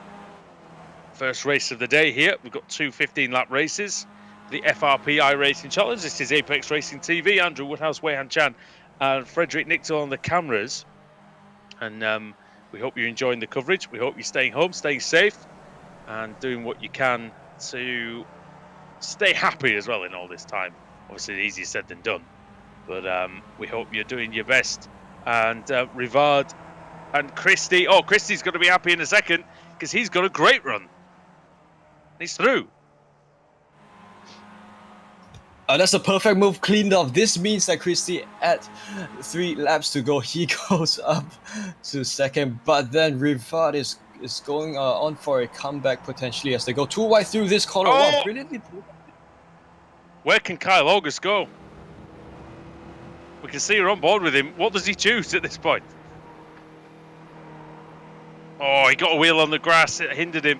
first race of the day here, we've got two 15-lap races. The FRP iRacing Challenge. This is Apex Racing TV. Andrew Woodhouse, Weihan Chan, and Frederick Nichtel on the cameras. And we hope you're enjoying the coverage. We hope you're staying home, staying safe, and doing what you can to stay happy as well in all this time. Obviously, easier said than done, but we hope you're doing your best. And Rivard and Christie. Oh, Christie's going to be happy in a second because he's got a great run. He's through. That's a perfect move, cleaned up. This means that Christie, at 3 laps to go, he goes up to second. But then Rivard is going on for a comeback potentially as they go too wide through this corner. Oh! Wow, brilliantly. Where can Kyle August go? We can see her on board with him. What does he choose at this point? Oh, he got a wheel on the grass. It hindered him.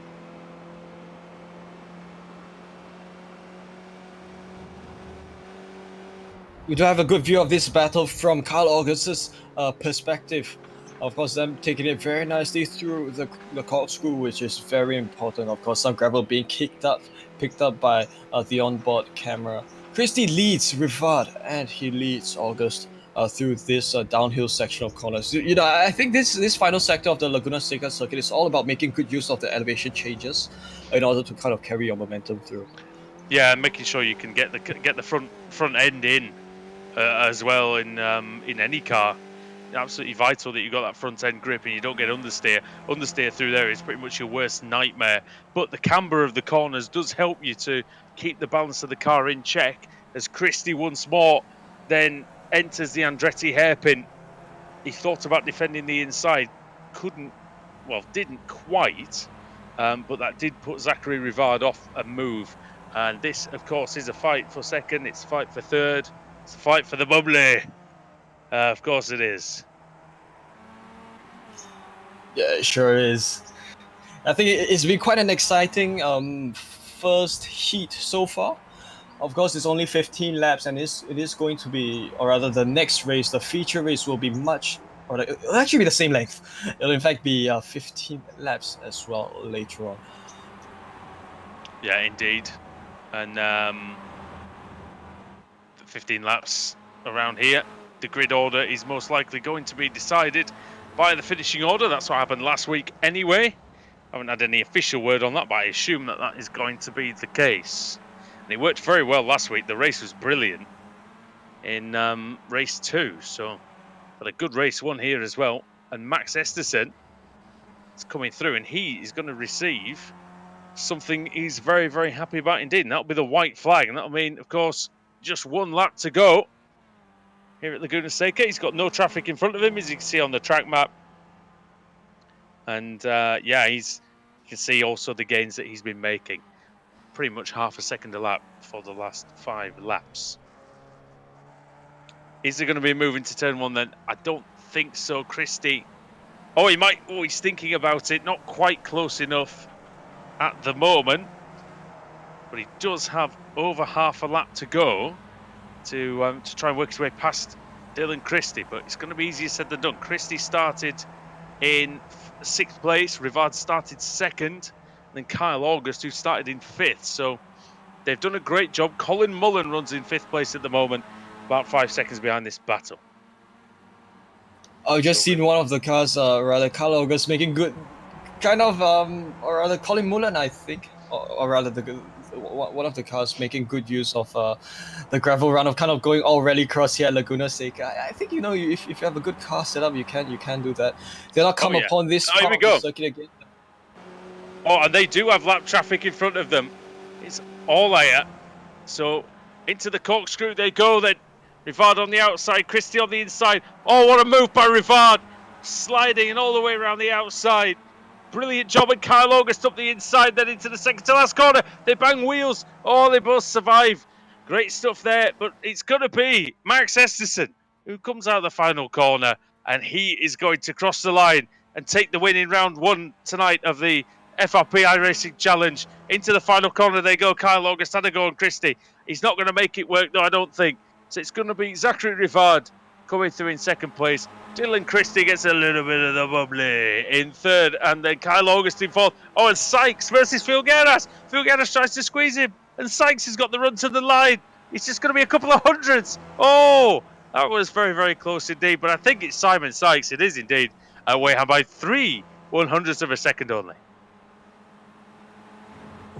We do have a good view of this battle from Kyle August's perspective. Of course, them taking it very nicely through the corkscrew, which is very important. Of course, some gravel being picked up by the onboard camera. Christie leads Rivard, and he leads August through this downhill section of corners. You know, I think this final sector of the Laguna Seca circuit is all about making good use of the elevation changes in order to kind of carry your momentum through. Yeah, and making sure you can get the front end in as well in any car. Absolutely vital that you got that front end grip and you don't get understeer. Understeer through there is pretty much your worst nightmare. But the camber of the corners does help you to keep the balance of the car in check. As Christie once more then enters the Andretti hairpin. He thought about defending the inside, didn't quite, but that did put Zachary Rivard off a move. And this, of course, is a fight for second. It's a fight for third. It's a fight for the bubbly. Of course it is. Yeah, it sure is. I think it's been quite an exciting first heat so far. Of course, it's only 15 laps, and it is going to be, or rather, the next race, the feature race, will be it'll actually be the same length. It'll in fact be 15 laps as well later on. Yeah, indeed. And 15 laps around here. The grid order is most likely going to be decided by the finishing order. That's what happened last week anyway. I haven't had any official word on that, but I assume that is going to be the case. And it worked very well last week. The race was brilliant in race 2. So, but a good race one here as well. And Max Estersen is coming through, and he is going to receive something he's very, very happy about indeed. And that'll be the white flag. And that'll mean, of course, just 1 lap to go here at Laguna Seca. He's got no traffic in front of him, as you can see on the track map. And yeah, you can see also the gains that he's been making. Pretty much half a second a lap for the last 5 laps. Is there going to be a move into turn 1 then? I don't think so, Christie. Oh, he might. Oh, he's thinking about it. Not quite close enough at the moment. But he does have over half a lap to go to try and work his way past Dylan Christie. But it's going to be easier said than done. Christie started in 6th place. Rivard started 2nd. Then Kyle August, who started in 5th. So they've done a great job. Colin Mullen runs in 5th place at the moment, about 5 seconds behind this battle. I've just seen one of the cars, rather Kyle August, making good, kind of, or rather Colin Mullen, I think, or rather one of the cars making good use of the gravel run of kind of going all rallycross here at Laguna Seca. I think if you have a good car setup, you can do that. They'll not come upon this Oh, here we part of the go. circuit again. Oh, and they do have lap traffic in front of them. It's all air. So into the corkscrew they go. Then Rivard on the outside, Christie on the inside. Oh, what a move by Rivard. Sliding all the way around the outside. Brilliant job, and Kyle August up the inside, then into the second to last corner. They bang wheels. Oh, they both survive. Great stuff there, but it's going to be Max Esterson who comes out of the final corner, and he is going to cross the line and take the win in round 1 tonight of the FRP iRacing Challenge. Into the final corner they go. Kyle August had a go on Christie. He's not going to make it work, though, I don't think. So it's going to be Zachary Rivard coming through in second place. Dylan Christie gets a little bit of the bubbly in third, and then Kyle August in fourth. Oh, and Sykes versus Filgueras. Filgueras tries to squeeze him, and Sykes has got the run to the line. It's just going to be a couple of hundreds. Oh, that was very, very close indeed. But I think it's Simon Sykes. It is indeed Wayham by 3/100ths of a second only.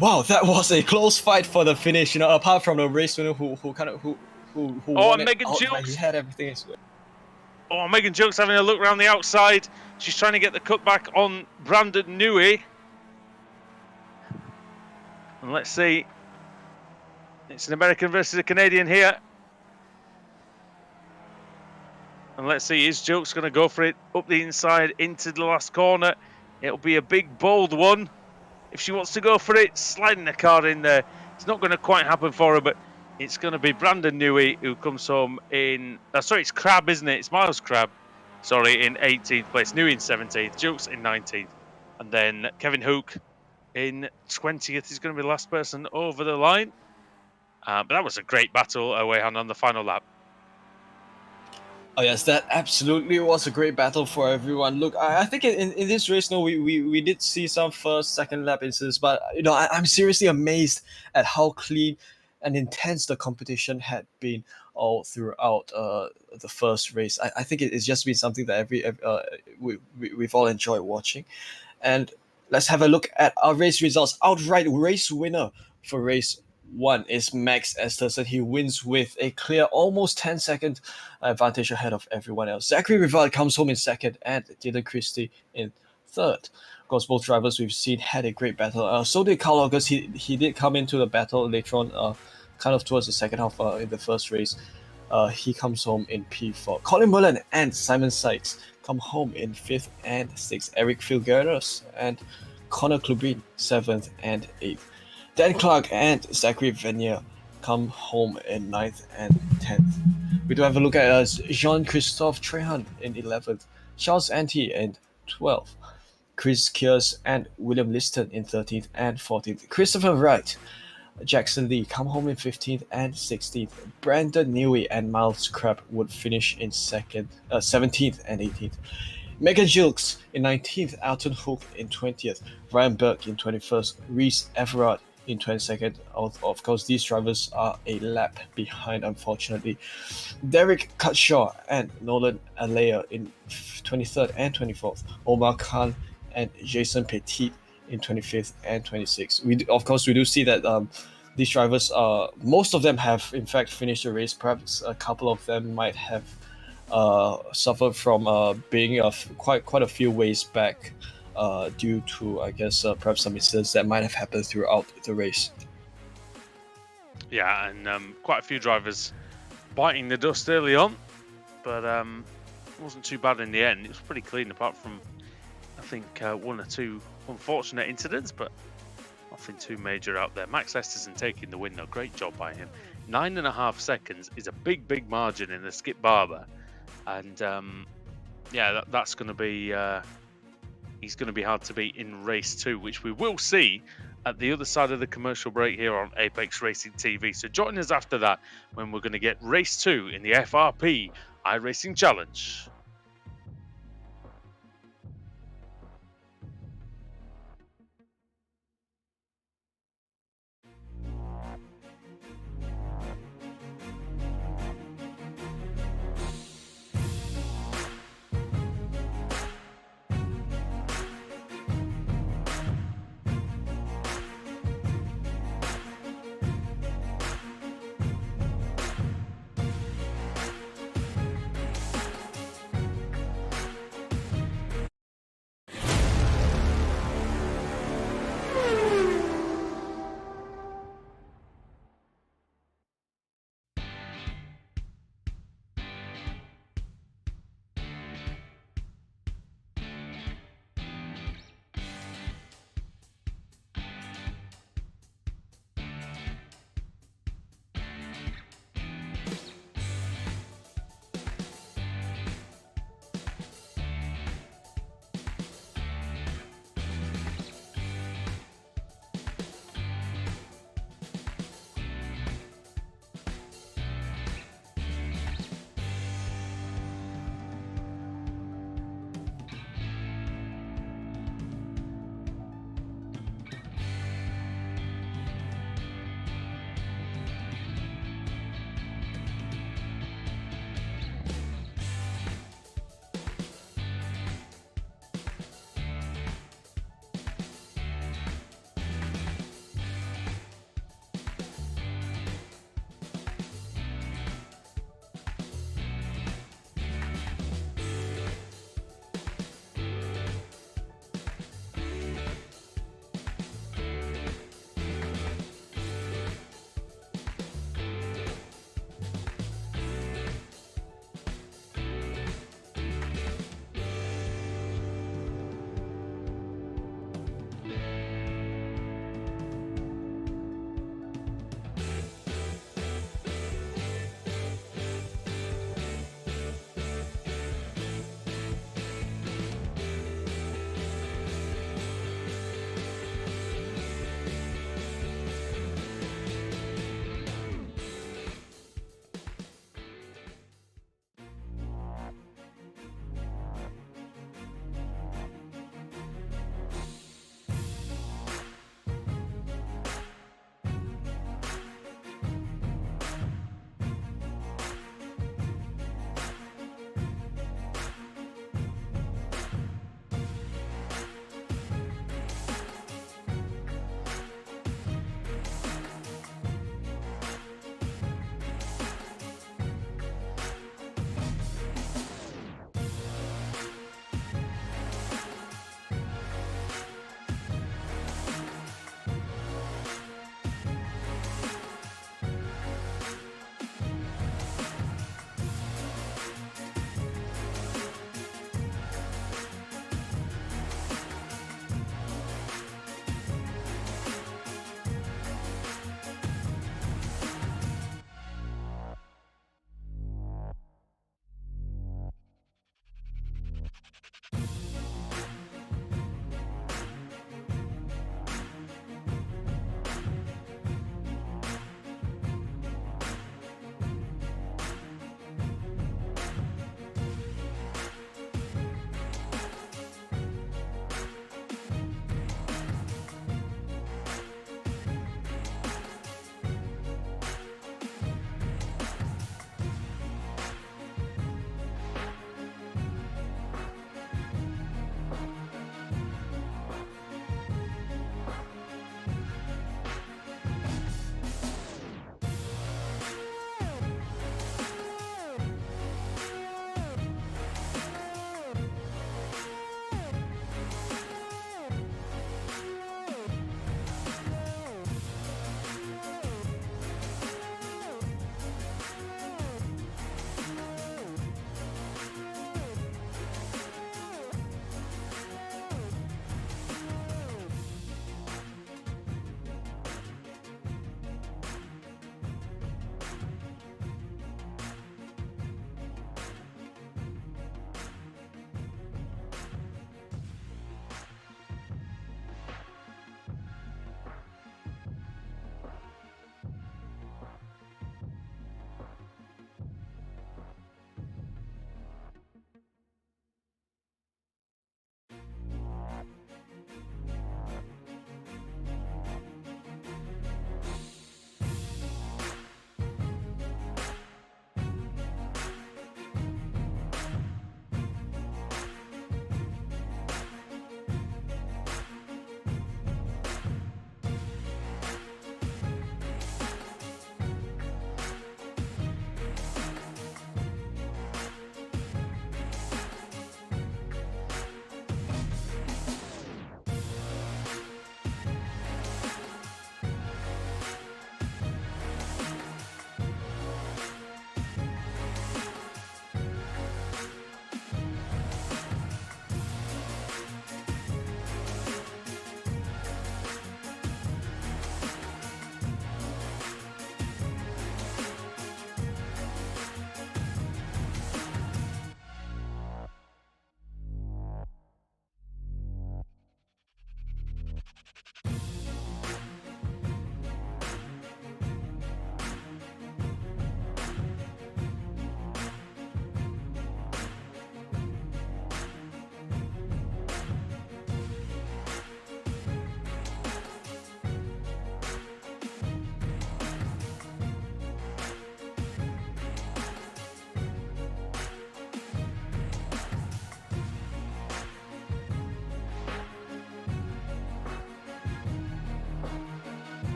Wow, that was a close fight for the finish. Apart from the race winner who won and it Megan outright, Jukes. he had everything his way. Oh, Megan Jukes having a look around the outside. She's trying to get the cutback on Brandon Newey. And let's see. It's an American versus a Canadian here. And let's see, is Jukes going to go for it up the inside into the last corner? It'll be a big, bold one. If she wants to go for it, sliding the car in there. It's not going to quite happen for her, but it's going to be Brandon Newey who comes home in... sorry, it's Crab, isn't it? It's Miles Crab. Sorry, in 18th place. Newey in 17th. Jukes in 19th. And then Kevin Hook in 20th. He's going to be the last person over the line. But that was a great battle away on the final lap. Oh yes, that absolutely was a great battle for everyone. Look, I think in this race, we did see some first, second lap incidents, but I'm seriously amazed at how clean and intense the competition had been all throughout the first race. I think it's just been something that we've all enjoyed watching. And let's have a look at our race results. Outright race winner for race 1 is Max Esterson. He wins with a clear almost 10-second advantage ahead of everyone else. Zachary Rivard comes home in second, and Dylan Christie in third. Of course, both drivers we've seen had a great battle. So did Kyle August. He did come into the battle later on, kind of towards the second half in the first race. He comes home in P4. Colin Mullen and Simon Sykes come home in 5th and 6th. Eric Filgueras and Connor Klubin 7th and 8th. Dan Clark and Zachary Venier come home in 9th and 10th. We do have a look at Jean-Christophe Trehan in 11th, Charles Ante in 12th, Chris Kears and William Liston in 13th and 14th, Christopher Wright, Jackson Lee come home in 15th and 16th, Brandon Newey and Miles Crab would finish in 17th and 18th, Megan Jukes in 19th, Alton Hook in 20th, Ryan Burke in 21st, Reese Everard in 22nd. Of course, these drivers are a lap behind, unfortunately. Derek Cutshaw and Nolan Alea in 23rd and 24th. Omar Khan and Jason Petit in 25th and 26th. We do see that these drivers, most of them have in fact finished the race. Perhaps a couple of them might have suffered from being quite a few ways back due to, I guess, perhaps some incidents that might have happened throughout the race. Yeah, and quite a few drivers biting the dust early on, but it wasn't too bad in the end. It was pretty clean, apart from, I think, 1 or 2 unfortunate incidents, but nothing too major out there. Max Esterson taking the win, though. Great job by him. 9.5 seconds is a big margin in the Skip Barber, and yeah, that's going to be... he's going to be hard to beat in race 2, which we will see at the other side of the commercial break here on Apex Racing TV. So join us after that when we're going to get race 2 in the FRP iRacing Challenge.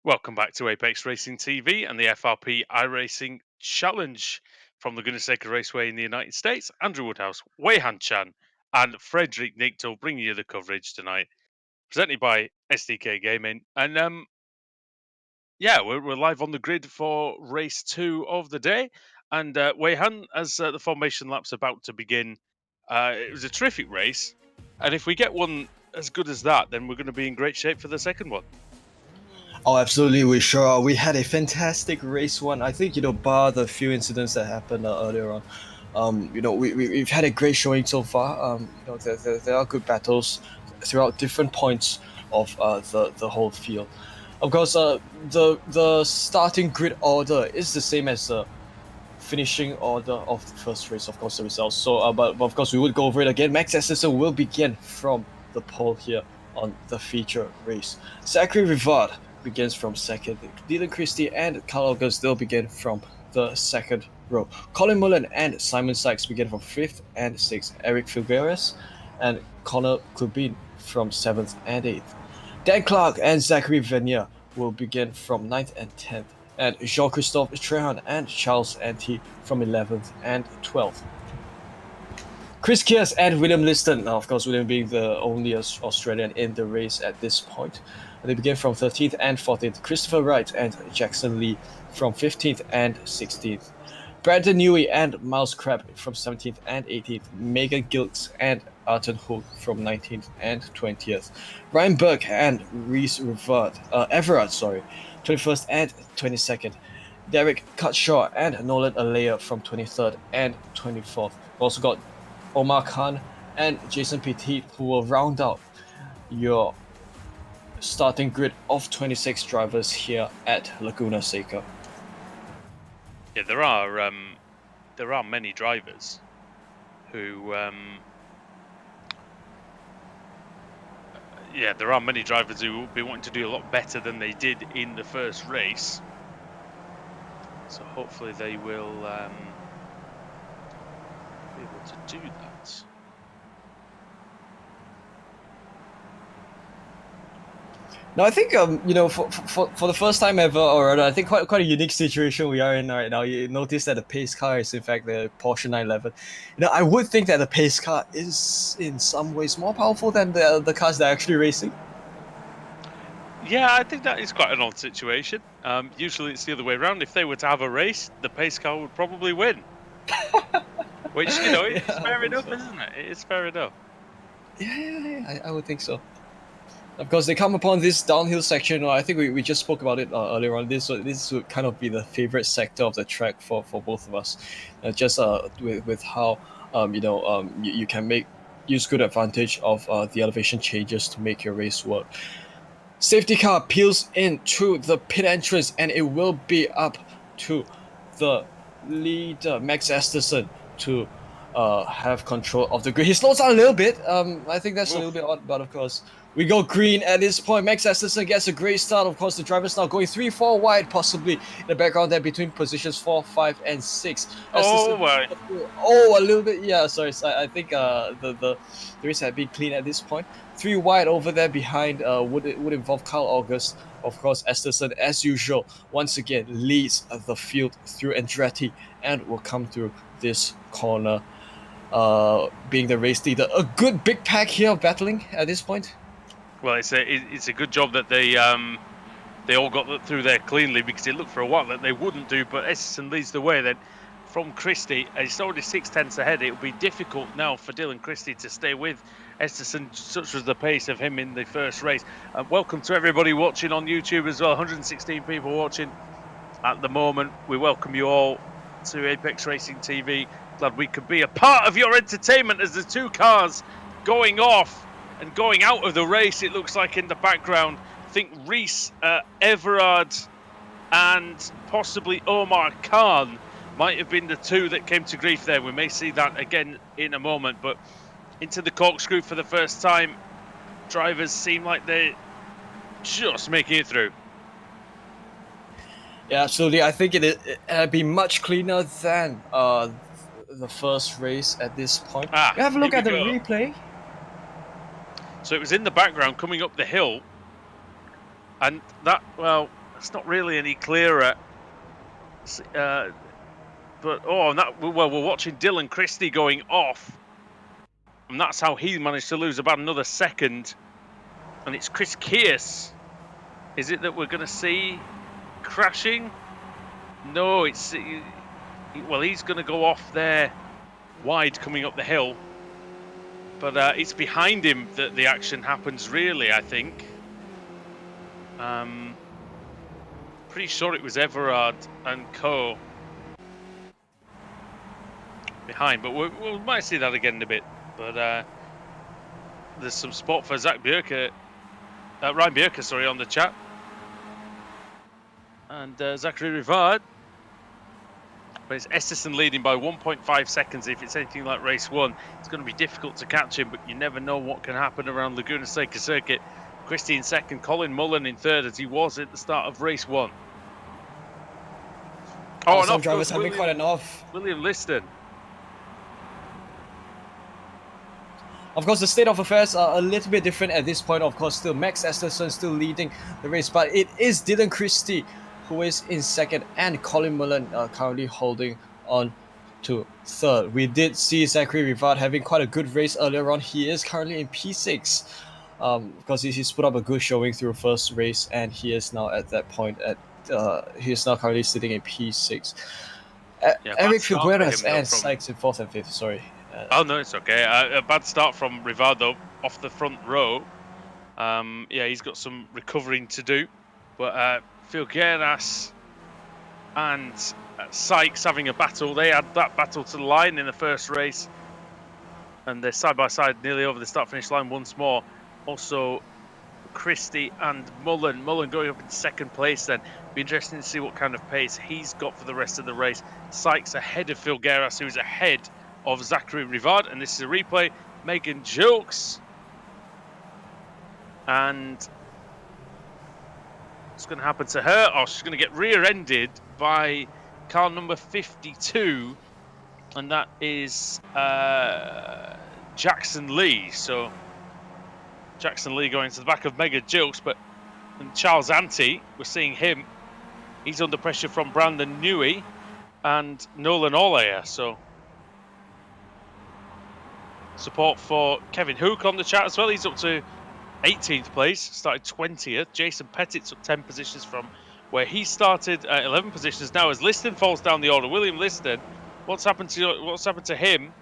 Welcome back to Apex Racing TV and the FRP iRacing Challenge from Laguna Seca Raceway in the United States. Andrew Woodhouse, Wei-Han Chan, and Frederick Nichtel bringing you the coverage tonight, presented by SDK Gaming. And yeah, we're live on the grid for race 2 of the day. And Wei-Han, as the formation lap's about to begin, it was a terrific race. And if we get one as good as that, then we're going to be in great shape for the second one. Oh, absolutely, we sure are. We had a fantastic race one. I think, bar the few incidents that happened earlier on, we've had a great showing so far. There are good battles throughout different points of the whole field. Of course, the starting grid order is the same as the finishing order of the first race, of course, the results. So, but of course, we would go over it again. Max Esterson will begin from the pole here on the feature race. Zachary Rivard begins from second. Dylan Christie and Carl August still begin from the second row. Colin Mullen and Simon Sykes begin from fifth and sixth. Eric Figueres and Connor Clubin from seventh and eighth. Dan Clark and Zachary Venier will begin from 9th and 10th, and Jean-Christophe Trehan and Charles Ante from 11th and 12th. Chris Kears and William Liston, now of course William being the only Australian in the race at this point, they begin from 13th and 14th. Christopher Wright and Jackson Lee from 15th and 16th. Brandon Newey and Miles Crabb from 17th and 18th. Megan Gilks and Arton Hook from 19th and 20th. Ryan Burke and Reese Everard, 21st and 22nd. Derek Cutshaw and Nolan Alea from 23rd and 24th. We've also got Omar Khan and Jason Petit, who will round out your starting grid of 26 drivers here at Laguna Seca. Yeah, there are many drivers who will be wanting to do a lot better than they did in the first race. So hopefully they will be able to do that. Now I think for the first time ever, or rather, I think quite a unique situation we are in right now. You notice that the pace car is in fact the Porsche 911. I would think that the pace car is in some ways more powerful than the cars that are actually racing. Yeah, I think that is quite an odd situation. Usually it's the other way around. If they were to have a race, the pace car would probably win. Which, it's fair enough, isn't it? It is fair enough. Yeah, I would think so. Of course, they come upon this downhill section. I think we just spoke about it earlier on. This would kind of be the favorite sector of the track for both of us. Just with how you can use good advantage of the elevation changes to make your race work. Safety car peels into the pit entrance, and it will be up to the leader Max Esterson to have control of the grid. He slows down a little bit. I think that's a little bit odd, but of course we go green at this point. Max Esterson gets a great start. Of course, the driver's now going 3-4 wide, possibly in the background there between positions 4, 5, and 6. Oh, a little bit. Yeah, sorry. I think the race had been clean at this point. 3 wide over there behind would involve Carl August. Of course, Esterson, as usual, once again leads the field through Andretti and will come through this corner, being the race leader. A good big pack here of battling at this point. Well, it's a good job that they all got through there cleanly, because it looked for a while that they wouldn't do. But Esterson leads the way then from Christie. It's already 6/10 ahead. It will be difficult now for Dylan Christie to stay with Esterson, such was the pace of him in the first race. Welcome to everybody watching on YouTube as well. 116 people watching at the moment. We welcome you all to Apex Racing TV. Glad we could be a part of your entertainment as the two cars going off and going out of the race. It looks like in the background. I think Reese Everard and possibly Omar Khan might have been the two that came to grief there. We may see that again in a moment, but into the corkscrew for the first time. Drivers seem like they're just making it through. Yeah, absolutely. I think it'd be much cleaner than the first race at this point. We have a look at the replay. So it was in the background coming up the hill, and that, well, it's not really any clearer. But we're watching Dylan Christie going off, and that's how he managed to lose about another second. And it's Chris Kearse. Is it that we're going to see crashing? No, he's going to go off there wide coming up the hill. But it's behind him that the action happens, really, I think. Pretty sure it was Everard and Co. behind, but we might see that again in a bit. But there's some spot for Ryan Bjerke, on the chat. And Zachary Rivard. But it's Esterson leading by 1.5 seconds. If it's anything like race 1, it's going to be difficult to catch him, but you never know what can happen around Laguna Seca circuit. Christie in second, Colin Mullen in third, as he was at the start of race 1. Oh, some drivers having quite enough. William Liston. Of course, the state of affairs are a little bit different at this point. Of course, still Max Esterson still leading the race, but it is Dylan Christie who is in second, and Colin Mullen currently holding on to third. We did see Zachary Rivard having quite a good race earlier on. He is currently in P6 because he's put up a good showing through first race, and he is now at that point he is now currently sitting in P6. Eric Figueres and Sykes in 4th and 5th. Sorry. Oh no, it's okay. A bad start from Rivard though, off the front row. He's got some recovering to do, but Figueras and Sykes having a battle. They had that battle to the line in the first race, and they're side by side nearly over the start-finish line once more. Also, Christie and Mullen going up in second place. Then be interesting to see what kind of pace he's got for the rest of the race. Sykes ahead of Figueras, who's ahead of Zachary Rivard, and this is a replay. Megan Jokes, and what's going to happen to her? Oh, she's going to get rear-ended by car number 52, and that is Jackson Lee. So Jackson Lee going to the back of Megan Jokes, and Charles Ante, we're seeing him. He's under pressure from Brandon Newey and Nolan Olayer. So support for Kevin Hook on the chat as well. He's up to 18th place, started 20th. Jason Pettit's up 10 positions from where he started, 11 positions now as Liston falls down the order. William Liston, what's happened to him?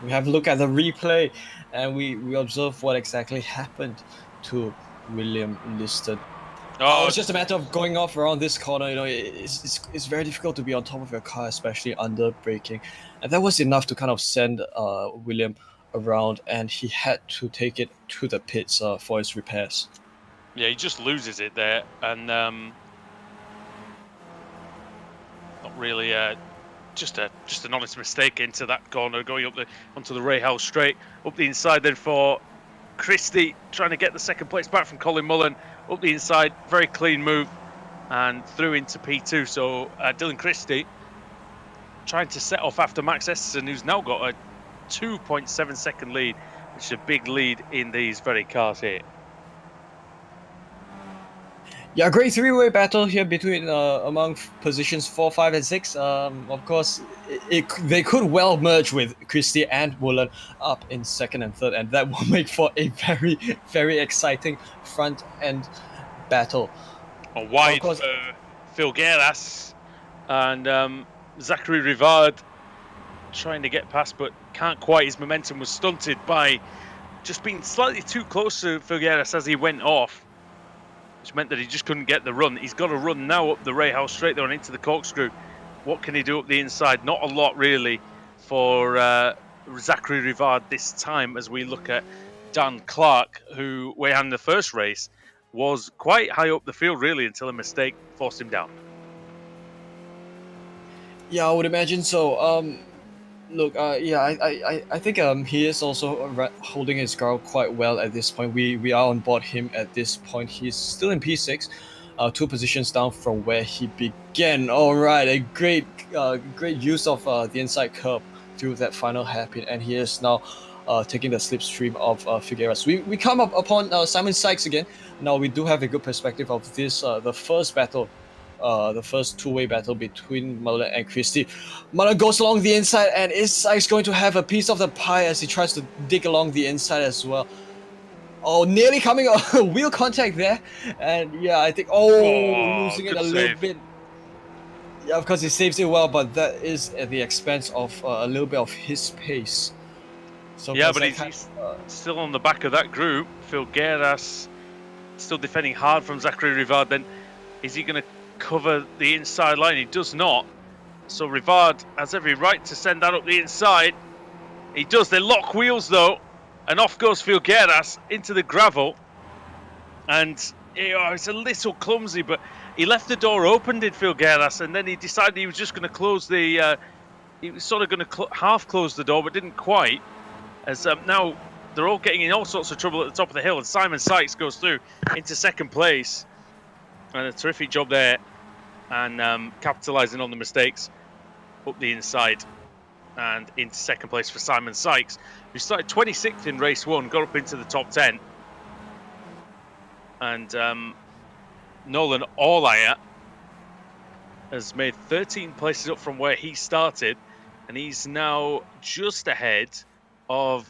We have a look at the replay, and we observe what exactly happened to William Liston. It's just a matter of going off around this corner. It's very difficult to be on top of your car, especially under braking, and that was enough to kind of send William around, and he had to take it to the pits for his repairs. Yeah, he just loses it there, and not really just an honest mistake into that corner, going up onto the Rahal straight, up the inside then for Christie, trying to get the second place back from Colin Mullen. Up the inside, very clean move, and through into P2. So Dylan Christie trying to set off after Max Esterson, who's now got a 2.7 second lead, which is a big lead in these very cars here. Yeah, great three-way battle here between among positions 4, 5, and 6. Of course, they could well merge with Christie and Mullen up in second and third, and that will make for a very, very exciting front-end battle. A wide for Figueras, and Zachary Rivard trying to get past, but can't quite. His momentum was stunted by just being slightly too close to Figueras as he went off, which meant that he just couldn't get the run. He's got a run now up the Rahal straight there and into the corkscrew. What can he do up the inside? Not a lot, really, for Zachary Rivard this time, as we look at Dan Clark, who, way in the first race, was quite high up the field, really, until a mistake forced him down. Yeah, I would imagine so. Look, I think he is also holding his ground quite well at this point. We are on board him at this point. He's still in P6, 2 positions down from where he began. All right, a great use of the inside curb through that final hairpin, and he is now taking the slipstream of Figueras. We come up upon Simon Sykes again. Now we do have a good perspective of this, the first battle, the first two-way battle between Mullen and Christie. Mullen goes along the inside, and is Sykes going to have a piece of the pie as he tries to dig along the inside as well? Oh, nearly coming a wheel contact there, and yeah, I think losing it Good a little save. bit. Yeah, of course he saves it well, but that is at the expense of a little bit of his pace. So Yeah, but he's still on the back of that group. Filgueras still defending hard from Zachary Rivard. Then is he going to cover the inside line? He does not. So Rivard has every right to send that up the inside. He does. They lock wheels though, and off goes Filgueras into the gravel. And it's a little clumsy, but he left the door open, did Filgueras, and then he decided he was just going to close the. He was sort of going to half close the door, but didn't quite. As now they're all getting in all sorts of trouble at the top of the hill, and Simon Sykes goes through into second place. And a terrific job there, and capitalising on the mistakes up the inside, and into second place for Simon Sykes, who started 26th in race 1, got up into the top 10. And Nolan Orlaya has made 13 places up from where he started, and he's now just ahead of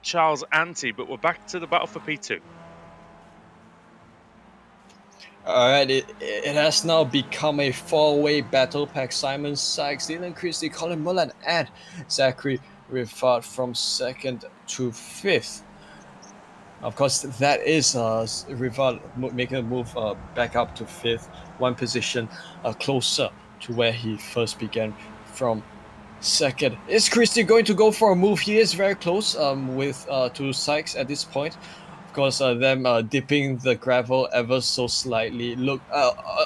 Charles Ante, but we're back to the battle for P2. Alright, it has now become a four-way battle pack. Simon Sykes, Dylan Christie, Colin Mullen, and Zachary Rivard from 2nd to 5th. Of course, that is Rivard making a move back up to 5th, one position closer to where he first began from 2nd. Is Christie going to go for a move? He is very close to Sykes at this point. Of course, them dipping the gravel ever so slightly. Look,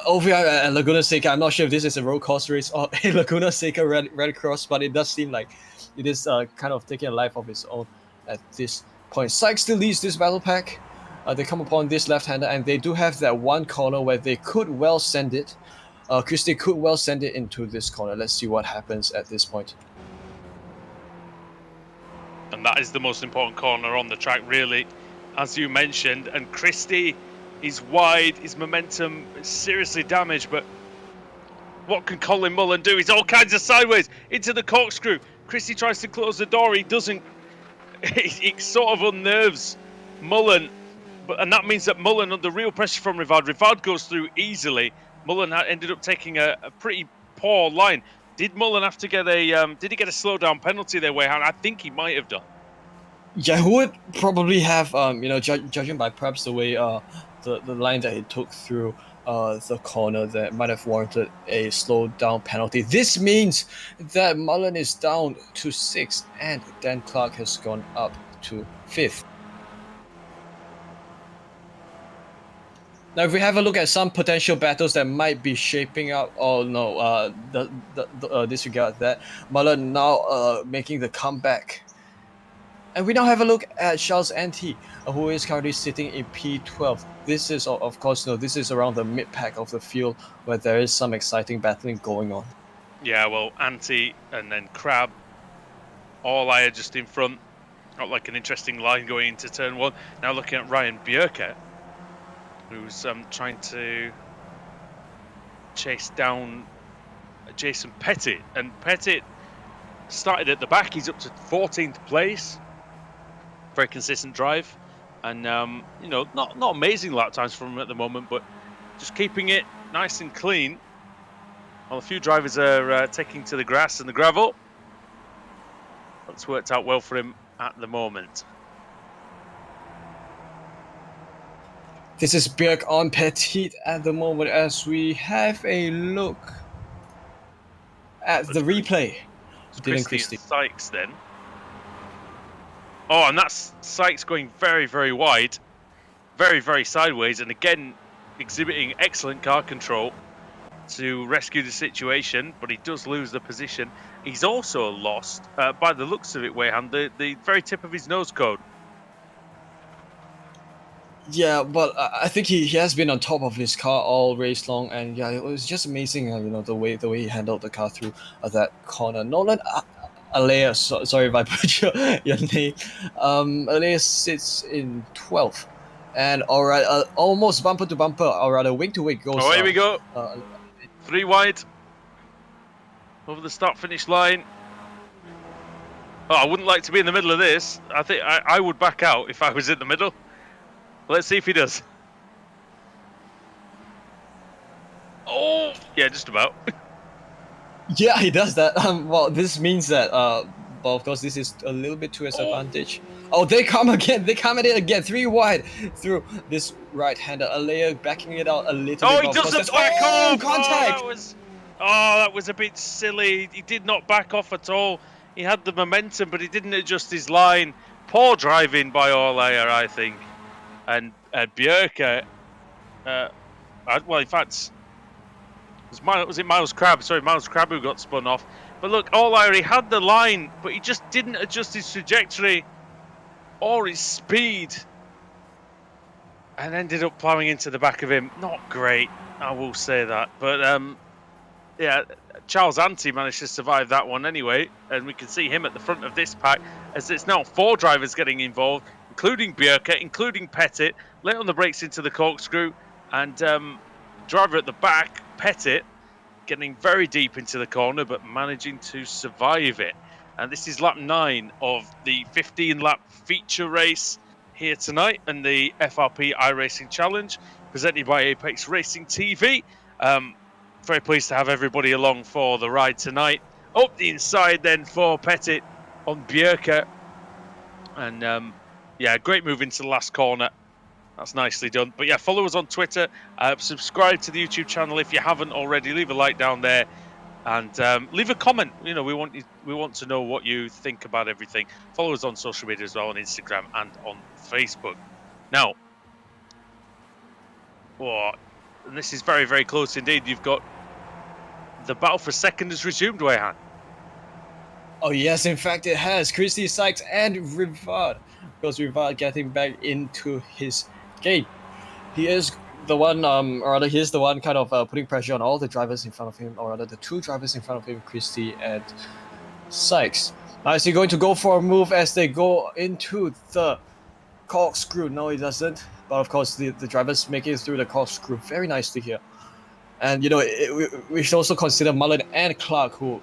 over here at Laguna Seca, I'm not sure if this is a road course race or a Laguna Seca red cross, but it does seem like it is kind of taking a life of its own at this point. Sykes still leads this battle pack. They come upon this left-hander, and they do have that one corner where they could well send it. Christie could well send it into this corner. Let's see what happens at this point. And that is the most important corner on the track, really, as you mentioned. And Christie is wide, his momentum is seriously damaged, but what can Colin Mullen do? He's all kinds of sideways into the corkscrew. Christie tries to close the door, he doesn't. It sort of unnerves Mullen, and that means that Mullen, under real pressure from Rivard goes through easily. Mullen ended up taking a pretty poor line. Did Mullen have to get did he get a slowdown penalty there, Wayhan? I think he might have done. Yeah, who would probably have, judging by perhaps the way the line that he took through the corner, that might have warranted a slowdown penalty. This means that Mullen is down to 6th, and Dan Clark has gone up to 5th. Now, if we have a look at some potential battles that might be shaping up, disregard that. Mullen now making the comeback. And we now have a look at Charles Ante, who is currently sitting in P12. This is, of course, this is around the mid-pack of the field where there is some exciting battling going on. Yeah, well, Ante and then Crab, Orlaya just in front. Got like an interesting line going into turn 1. Now looking at Ryan Bjerke, who's trying to chase down Jason Pettit. And Pettit started at the back. He's up to 14th place. Very consistent drive. And, not amazing lap times from him at the moment, but just keeping it nice and clean. While a few drivers are taking to the grass and the gravel. That's worked out well for him at the moment. This is Bjerke on Petit at the moment as we have a look at the replay. Dylan Christie and Sykes then. Oh, and that's Sykes going very, very wide. Very, very sideways. And again, exhibiting excellent car control to rescue the situation. But he does lose the position. He's also lost, by the looks of it, Wayhan, the very tip of his nose cone. Yeah, but I think he has been on top of his car all race long, and yeah, it was just amazing, the way he handled the car through that corner. Nolan, Alea, sorry if I butcher your name. Alea sits in 12th. And alright, almost bumper to bumper, or rather wing to wing goes. Oh, here we go. Uh, 3 wide. Over the start-finish line. Oh, I wouldn't like to be in the middle of this. I think I would back out if I was in the middle. Let's see if he does. Oh, yeah, just about. Yeah, he does that. Well, this means that, well, of course, this is a little bit to his advantage. Oh, they come again. They come at it again. 3 wide through this right-hander. Alea backing it out a little bit. Oh, he doesn't back off! off! Contact! That was a bit silly. He did not back off at all. He had the momentum, but he didn't adjust his line. Poor driving by Orlayer, I think. And Bjerke, well, in fact, was it Miles Crabbe? Sorry, Miles Crabbe who got spun off. But look, Orlayer, he had the line, but he just didn't adjust his trajectory or his speed. And ended up ploughing into the back of him. Not great, I will say that. But yeah, Charles Anti managed to survive that one anyway. And we can see him at the front of this pack as it's now 4 drivers getting involved, including Bjerke, including Pettit. Late on the brakes into the corkscrew. And driver at the back, Pettit, getting very deep into the corner, but managing to survive it. And this is lap 9 of the 15-lap feature race here tonight and the FRP iRacing Challenge presented by Apex Racing TV. Very pleased to have everybody along for the ride tonight. Up the inside then for Pettit on Bjerke. And yeah, great move into the last corner. That's nicely done. But yeah, follow us on Twitter. Subscribe to the YouTube channel if you haven't already. Leave a like down there. And leave a comment. You know, we want to know what you think about everything. Follow us on social media as well, on Instagram and on Facebook. Now, and this is very, very close indeed. You've got the battle for second has resumed, Weihan. Oh yes, in fact it has. Christy Sykes and Rivard. Because Rivard getting back into his game. He is the one, or rather, he's the one kind of putting pressure on all the drivers in front of him, or rather, the 2 drivers in front of him, Christie and Sykes. Now, is he going to go for a move as they go into the corkscrew? No, he doesn't. But of course, the drivers making it through the corkscrew very nicely here. And, you know, we should also consider Mullen and Clark, who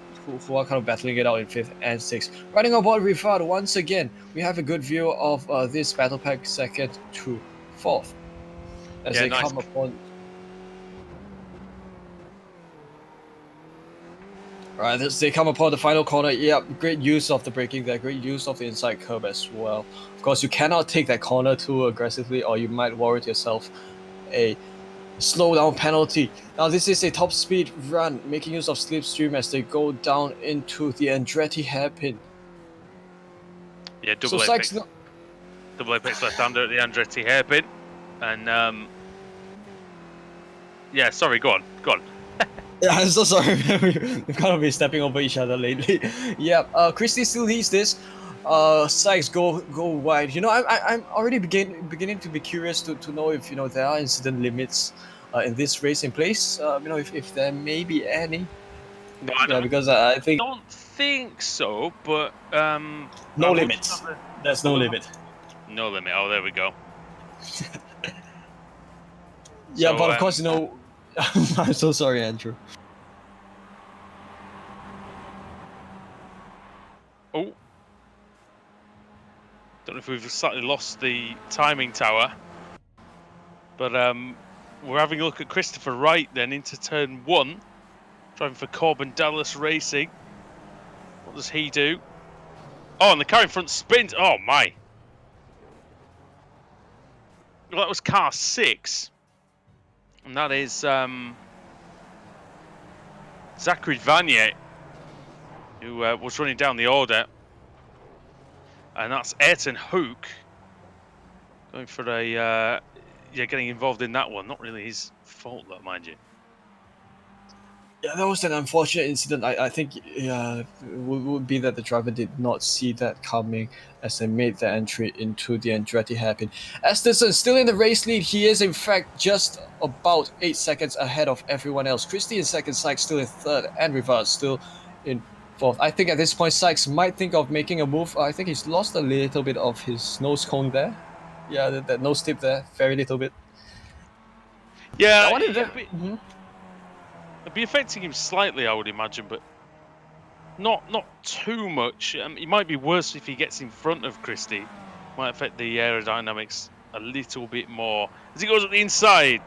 are kind of battling it out in 5th and 6th. Riding aboard Rivard once again, we have a good view of this battle pack 2nd to 4th. As they come upon. Right, as they come upon the final corner, yeah, great use of the braking there, great use of the inside curb as well. Of course, you cannot take that corner too aggressively, or you might warrant yourself a slowdown penalty. Now, this is a top speed run, making use of slipstream as they go down into the Andretti hairpin. Yeah, double apex left-hander at the Andretti hairpin. And yeah, sorry, go on. Yeah, I'm so sorry, man. We've kind of been stepping over each other lately. Yeah, Christie still leads this. Sykes go wide. You know, I'm already beginning to be curious to know if, you know, there are incident limits in this race in place. You know, if there may be any. No, I don't, because I think. I don't think so, but no limits. There's no limit. No limit. Oh, there we go. Yeah, so, but of course, you know, I'm so sorry, Andrew. Oh. Don't know if we've slightly lost the timing tower. But we're having a look at Christopher Wright then into turn 1. Driving for Corbin Dallas Racing. What does he do? Oh, and the car in front spins. Oh, my. Well, that was car 6. And that is Zachary Vanier, who was running down the order. And that's Ayrton Hook going for a, yeah, getting involved in that one. Not really his fault, though, mind you. Yeah, that was an unfortunate incident. I think would be that the driver did not see that coming as they made the entry into the Andretti hairpin. Esterson still in the race lead. He is in fact just about 8 seconds ahead of everyone else. Christie in second, Sykes still in third, and Rivard still in fourth. I think at this point, Sykes might think of making a move. I think he's lost a little bit of his nose cone there. Yeah, that nose tip there, very little bit. Yeah, I wonder if that. it'd be affecting him slightly, I would imagine, but not too much. It might be worse if he gets in front of Christie. Might affect the aerodynamics a little bit more as he goes up the inside.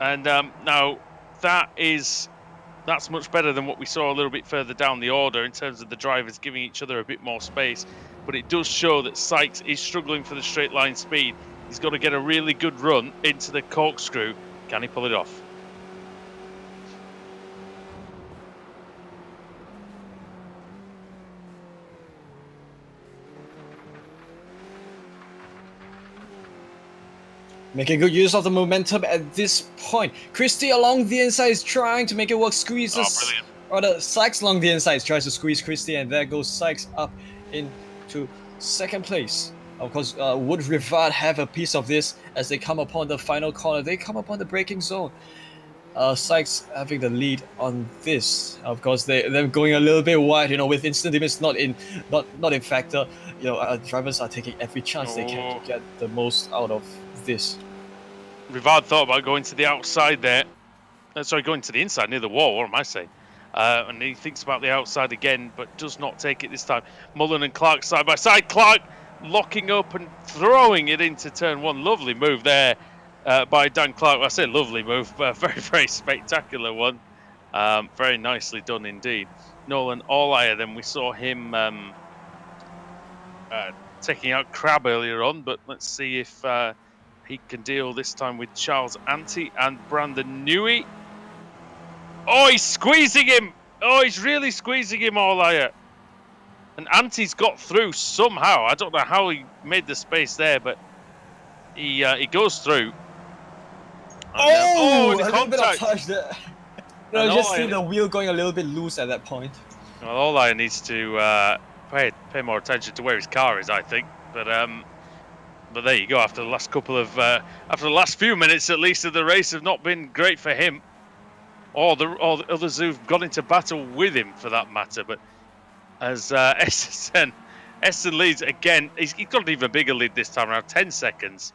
And now that's much better than what we saw a little bit further down the order in terms of the drivers giving each other a bit more space. But it does show that Sykes is struggling for the straight line speed. He's got to get a really good run into the corkscrew. Can he pull it off? Making good use of the momentum at this point. Christie along the inside is trying to make it work, squeezes. Or the Sykes along the inside tries to squeeze Christie, and there goes Sykes up into second place. Of course, would Rivard have a piece of this as they come upon the final corner? They come upon the braking zone. Sykes having the lead on this. Of course, they're going a little bit wide. With instant limits not in factor. Drivers are taking every chance they can to get the most out of this. Rivard thought about going to the outside there. Going to the inside near the wall. What am I saying? And he thinks about the outside again, but does not take it this time. Mullen and Clark side by side. Clark locking up and throwing it into turn one. Lovely move there by Dan Clark. I say lovely move, but a very, very spectacular one. Very nicely done indeed. Nolan Allire, then we saw him taking out Crab earlier on, but let's see if he can deal this time with Charles Ante and Brandon Newey. Oh, he's squeezing him. Oh, he's really squeezing him, Allire. And Ante's got through somehow. I don't know how he made the space there, but he goes through. And, a little bit of touch there. I just see the wheel going a little bit loose at that point. Well, Allire needs to pay more attention to where his car is, I think. But there you go. After the last after the last few minutes, at least, of the race have not been great for him, or the others who've gone into battle with him, for that matter. But as Essen leads again, he's got an even bigger lead this time around, 10 seconds.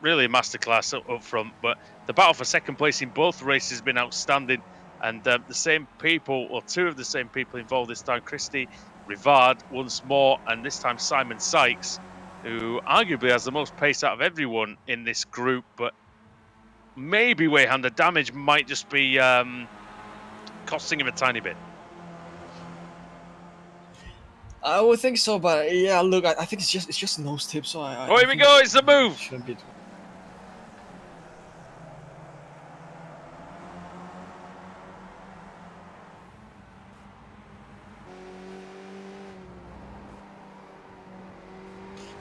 Really a masterclass up front. But the battle for second place in both races has been outstanding. And the same people, or two of the same people involved this time, Christie Rivard once more, and this time Simon Sykes, who arguably has the most pace out of everyone in this group, but maybe Wayhan, the damage might just be costing him a tiny bit. I would think so, but yeah, look, I think it's just nose tip, so oh, here we go, it's the move! Shouldn't be.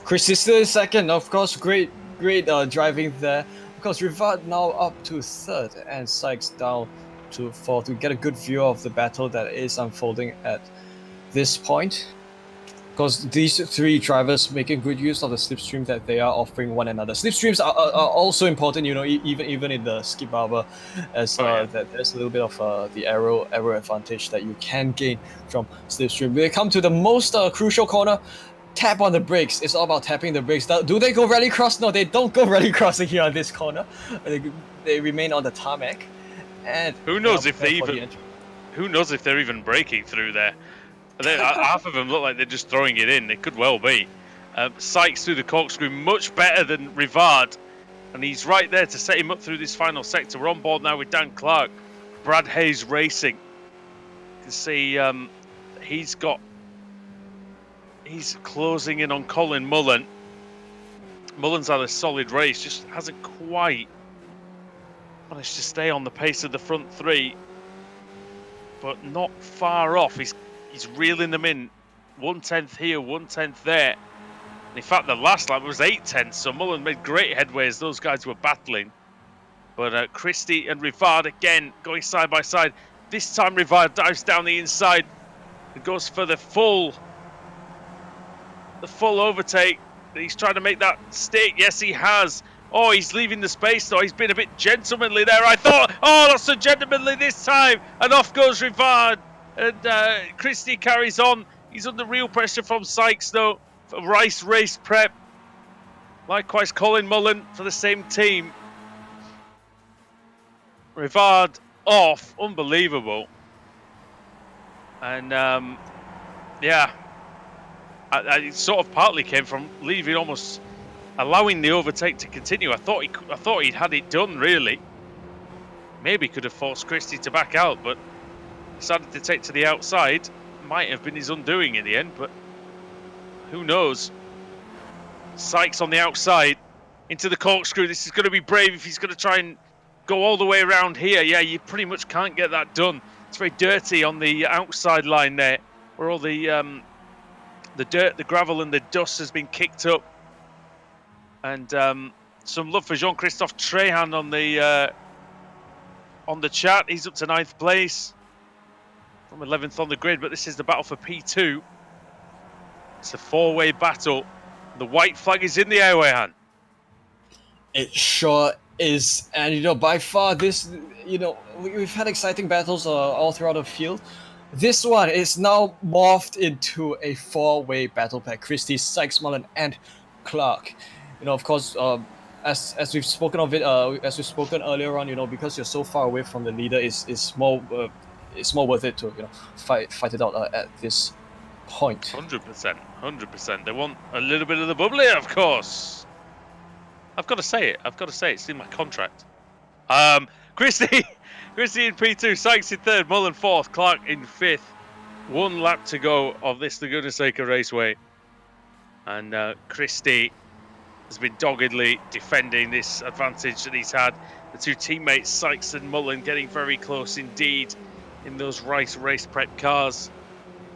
Chris is still in second, of course, great driving there. Of course, Rivard now up to third, and Sykes down to fourth. We get a good view of the battle that is unfolding at this point. Because these three drivers making good use of the slipstream that they are offering one another. Slipstreams are also important, even in the skip barbell, as that there's a little bit of the aero advantage that you can gain from slipstream. We come to the most crucial corner. Tap on the brakes. It's all about tapping the brakes. Do they go rallycross? No, they don't go rallycrossing here on this corner. They remain on the tarmac. And who knows if they're even braking through there? Half of them look like they're just throwing it in. It could well be. Sykes through the corkscrew much better than Rivard, and he's right there to set him up through this final sector. We're on board now with Dan Clark, Brad Hayes Racing. You can see he's closing in on Colin Mullen. Mullen's had a solid race, just hasn't quite managed to stay on the pace of the front three, but not far off. He's reeling them in, 1/10 here, 1/10 there. And in fact, the last lap was 8/10, so Mullen made great headway as those guys were battling. But Christie and Rivard again going side by side. This time Rivard dives down the inside and goes for the full overtake. He's trying to make that stick. Yes, he has. Oh, he's leaving the space though. He's been a bit gentlemanly there, I thought. Oh, not so gentlemanly this time. And off goes Rivard. And Christie carries on. He's under real pressure from Sykes, though, for Rice race prep. Likewise, Colin Mullen for the same team. Rivard off. Unbelievable. And, yeah, it sort of partly came from leaving almost, allowing the overtake to continue. I thought he'd had it done, really. Maybe could have forced Christie to back out, but decided to take to the outside. Might have been his undoing in the end, but who knows? Sykes on the outside into the corkscrew. This is going to be brave if he's going to try and go all the way around here. Yeah, you pretty much can't get that done. It's very dirty on the outside line there, where all the dirt, the gravel, and the dust has been kicked up. And some love for Jean-Christophe Tréhan on the chat. He's up to 9th place from 11th on the grid, but this is the battle for P2. It's a 4-way battle. The white flag is in the air, Wei-Han. It sure is. And, by far this, we've had exciting battles all throughout the field. This one is now morphed into a 4-way battle pack. Christie, Sykes, Mullen, and Clark. Of course, as we've spoken of it, as we've spoken earlier on, because you're so far away from the leader, it's more worth it to fight it out at this point. 100%. They want a little bit of the bubbly, of course. I've got to say it. It's in my contract. Christie in P2, Sykes in 3rd, Mullen 4th, Clark in 5th. 1 lap to go of this Laguna Seca raceway. And Christie has been doggedly defending this advantage that he's had. The 2 teammates, Sykes and Mullen, getting very close indeed in those Rice race prep cars.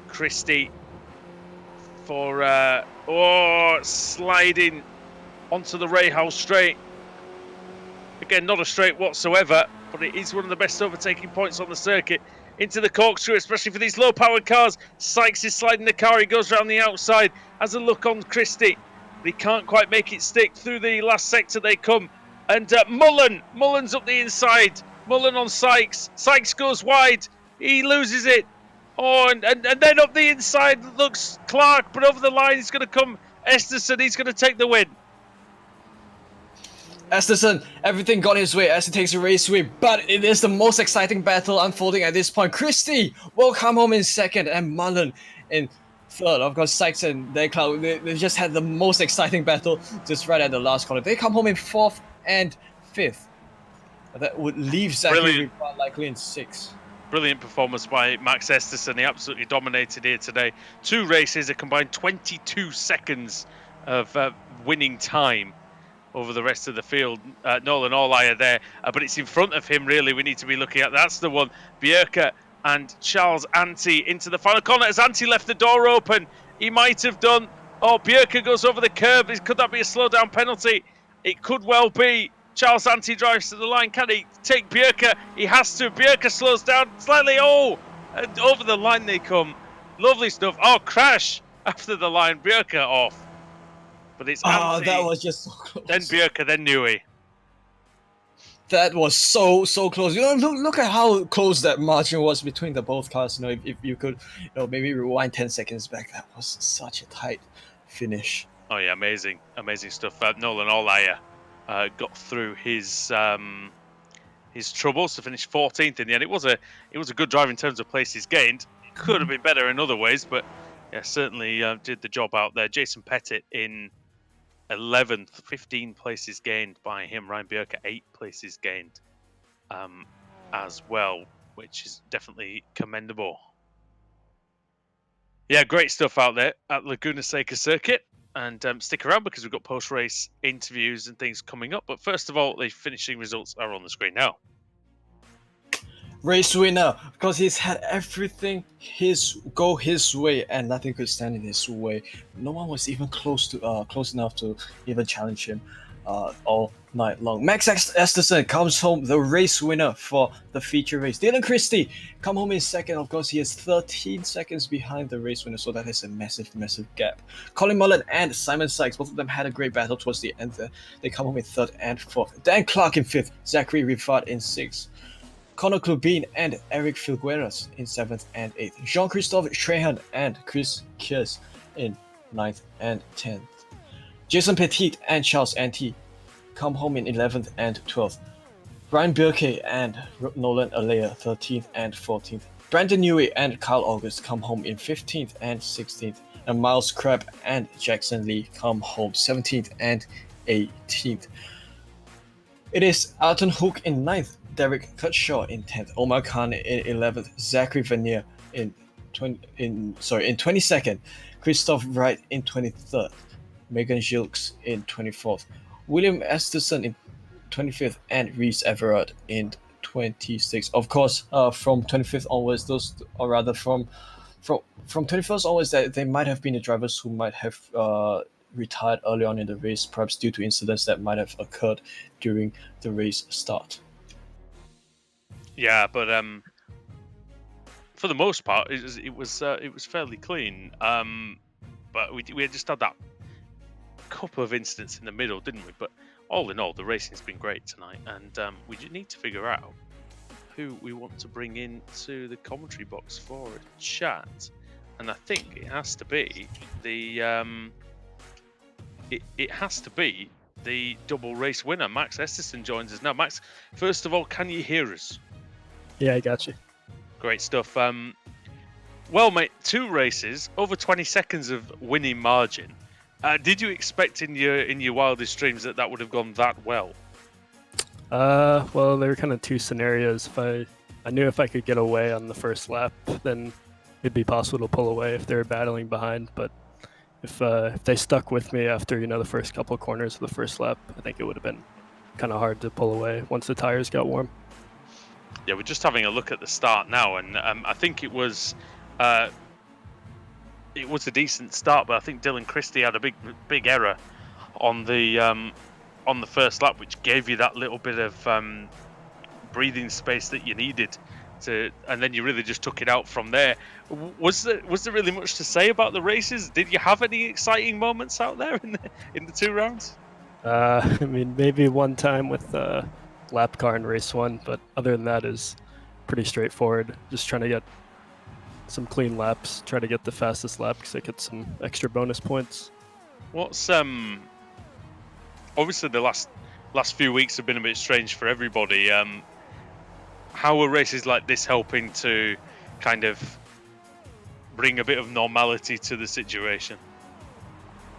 Christie for sliding onto the Rahal straight. Again, not a straight whatsoever, but it is one of the best overtaking points on the circuit. Into the corkscrew, especially for these low-powered cars. Sykes is sliding the car. He goes around the outside. Has a look on Christie. But he can't quite make it stick. Through the last sector they come. And Mullen's up the inside. Mullen on Sykes. Sykes goes wide. He loses it. Oh, and then up the inside looks Clark. But over the line is going to come Esterson. He's going to take the win. Esterson, everything got his way as he takes a race sweep, but it is the most exciting battle unfolding at this point. Christie will come home in 2nd, and Mullen in 3rd. Of course, Sykes and Clark, they just had the most exciting battle just right at the last corner. They come home in 4th and 5th. That would leave Zachary likely in 6th. Brilliant performance by Max Esterson. He absolutely dominated here today. 2 races, a combined 22 seconds of winning time over the rest of the field. Nolan Orlaya there, but it's in front of him, really, we need to be looking at. That's the one. Bjerke and Charles Anti into the final corner. As Anti left the door open, he might have done. Oh, Bjerke goes over the curb. Could that be a slowdown penalty? It could well be. Charles Anti drives to the line. Can he take Bjerke? He has to. Bjerke slows down slightly. Oh, and over the line they come. Lovely stuff. Oh, crash after the line. Bjerke off. But it's Anti, that was just so close. Then Bjerke, then Newey. That was so close. Look at how close that margin was between the both cars. If you could, maybe rewind 10 seconds back, that was such a tight finish. Oh yeah, amazing stuff. Nolan Orlaya got through his troubles to finish 14th in the end. It was a good drive in terms of places gained. It could have been better in other ways, but yeah, certainly did the job out there. Jason Pettit in 11th, 15 places gained by him. Ryan Bjerke, 8 places gained as well, which is definitely commendable. Yeah, great stuff out there at Laguna Seca Circuit. And stick around because we've got post-race interviews and things coming up. But first of all, the finishing results are on the screen now. Race winner, because he's had everything go his way, and nothing could stand in his way. No one was even close enough to even challenge him all night long. Max Esterson comes home the race winner for the feature race. Dylan Christie come home in 2nd. Of course, he is 13 seconds behind the race winner, so that is a massive gap. Colin Mullen and Simon Sykes, both of them had a great battle towards the end there. They come home in 3rd and 4th. Dan Clark in 5th. Zachary Rivard in 6th. Conor Clubin and Eric Figueres in 7th and 8th. Jean-Christophe Trehan and Chris Kiers in 9th and 10th. Jason Petit and Charles Anti come home in 11th and 12th. Brian Birkey and Nolan Alea 13th and 14th. Brandon Newey and Kyle August come home in 15th and 16th. And Miles Crabb and Jackson Lee come home 17th and 18th. It is Alton Hook in 9th, Derek Cutshaw in 10th, Omar Khan in 11th, Zachary Vanier in 22nd, Christoph Wright in 23rd, Megan Gilks in 24th, William Esterson in 25th, and Reese Everard in 26th. Of course, from 25th onwards, from 21st onwards, they might have been the drivers who might have retired early on in the race, perhaps due to incidents that might have occurred during the race start. Yeah, but for the most part, it was fairly clean. But we just had that couple of incidents in the middle, didn't we? But all in all, the racing's been great tonight, and we just need to figure out who we want to bring in to the commentary box for a chat. And I think it has to be the it has to be the double race winner. Max Esterson joins us now. Max, first of all, can you hear us? Yeah, I got you. Great stuff. Well, mate, 2 races, over 20 seconds of winning margin. Did you expect in your wildest dreams that would have gone that well? Well, there were kind of 2 scenarios. If I knew if I could get away on the first lap, then it'd be possible to pull away if they were battling behind. But if they stuck with me after the first couple of corners of the first lap, I think it would have been kind of hard to pull away once the tires got warm. Yeah, we're just having a look at the start now, and I think it was a decent start, but I think Dylan Christie had a big error on the first lap, which gave you that little bit of breathing space that you needed to, and then you really just took it out from there. Was there really much to say about the races? Did you have any exciting moments out there in the 2 rounds? I mean, maybe one time with lap car in race 1, but other than that is pretty straightforward. Just trying to get some clean laps, try to get the fastest lap because I get some extra bonus points. What's obviously the last few weeks have been a bit strange for everybody. How are races like this helping to kind of bring a bit of normality to the situation?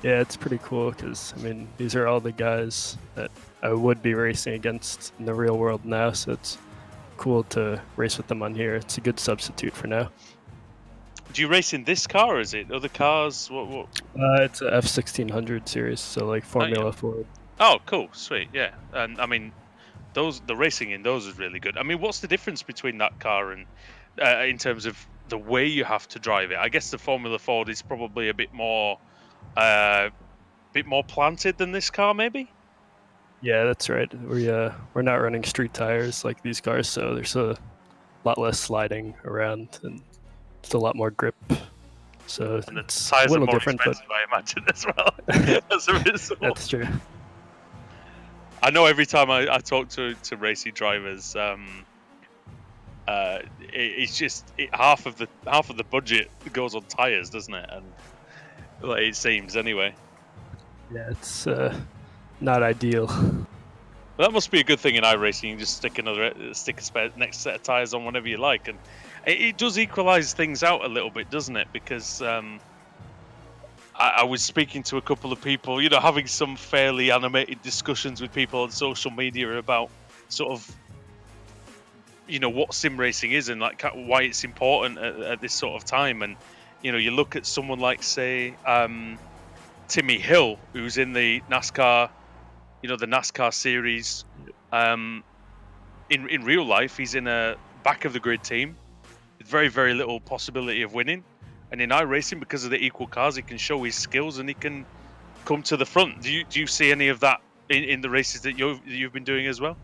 Yeah, it's pretty cool because, I mean, these are all the guys that I would be racing against in the real world now, so it's cool to race with them on here. It's a good substitute for now. Do you race in this car, or is it other cars? What? It's a F1600 series, so like Formula Ford. Oh, cool, sweet, yeah. And I mean, the racing in those is really good. I mean, what's the difference between that car and in terms of the way you have to drive it? I guess the Formula Ford is probably a bit more planted than this car, maybe. Yeah, that's right. We're not running street tires like these cars, so there's a lot less sliding around and it's a lot more grip. So and the it's tires a little are more different, expensive, I imagine, as well. As a result. That's true. I know every time I talk to racing drivers, it's just half of the budget goes on tires, doesn't it? And like, it seems anyway. Yeah, it's not ideal. Well, that must be a good thing in iRacing. You can just stick a next set of tires on whenever you like, and it does equalize things out a little bit, doesn't it? Because I was speaking to a couple of people, having some fairly animated discussions with people on social media about sort of, what sim racing is and like why it's important at this sort of time. And you look at someone like, say, Timmy Hill, who's in the NASCAR, the NASCAR series. In real life, he's in a back of the grid team with very, very little possibility of winning. And in iRacing, because of the equal cars, he can show his skills and he can come to the front. Do you see any of that in the races that you've been doing as well?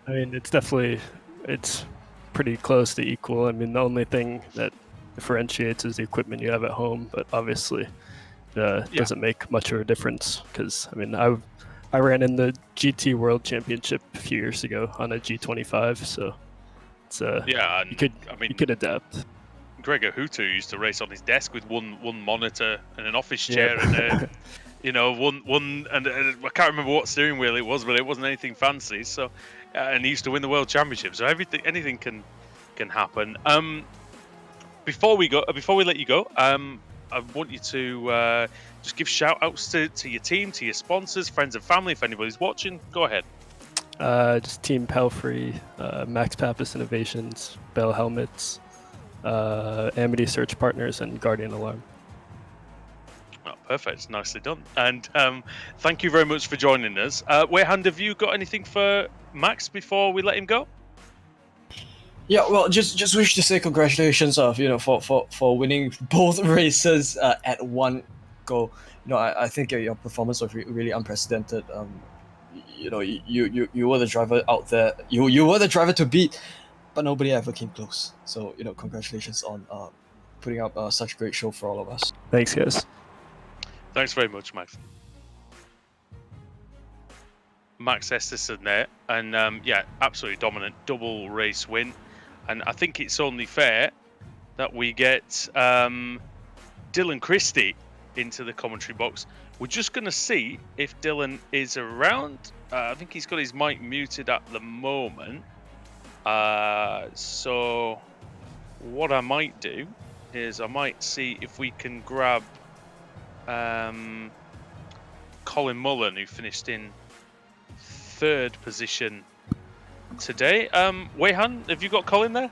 I mean, it's pretty close to equal. I mean, the only thing that differentiates is the equipment you have at home, but obviously doesn't make much of a difference because, I mean, I ran in the GT World Championship a few years ago on a G25, so It's Yeah, you and could adapt. Gregor Hutu used to race on his desk with one monitor and an office Yep. chair and one and I can't remember what steering wheel it was, but it wasn't anything fancy. So, and he used to win the world championship. So anything can happen. Before we let you go, I want you to just give shout outs to your team, to your sponsors, friends and family. If anybody's watching, go ahead. Just Team Palfrey, Max Pappas Innovations, Bell Helmets, Amity Search Partners, and Guardian Alarm. Oh, perfect. Nicely done. And thank you very much for joining us. Wayhand, have you got anything for Max before we let him go? Yeah, well, just wish to say congratulations, for winning both races at one go. I think your performance was really unprecedented. You were the driver out there. You were the driver to beat, but nobody ever came close. So congratulations on putting up such a great show for all of us. Thanks, guys. Thanks very much, Max. Max Esterson there, and yeah, absolutely dominant double race win. And I think it's only fair that we get Dylan Christie into the commentary box. We're just going to see if Dylan is around. I think he's got his mic muted at the moment. So what I might do is I might see if we can grab Colin Mullen, who finished in third position today. Wayhan, have you got Colin there?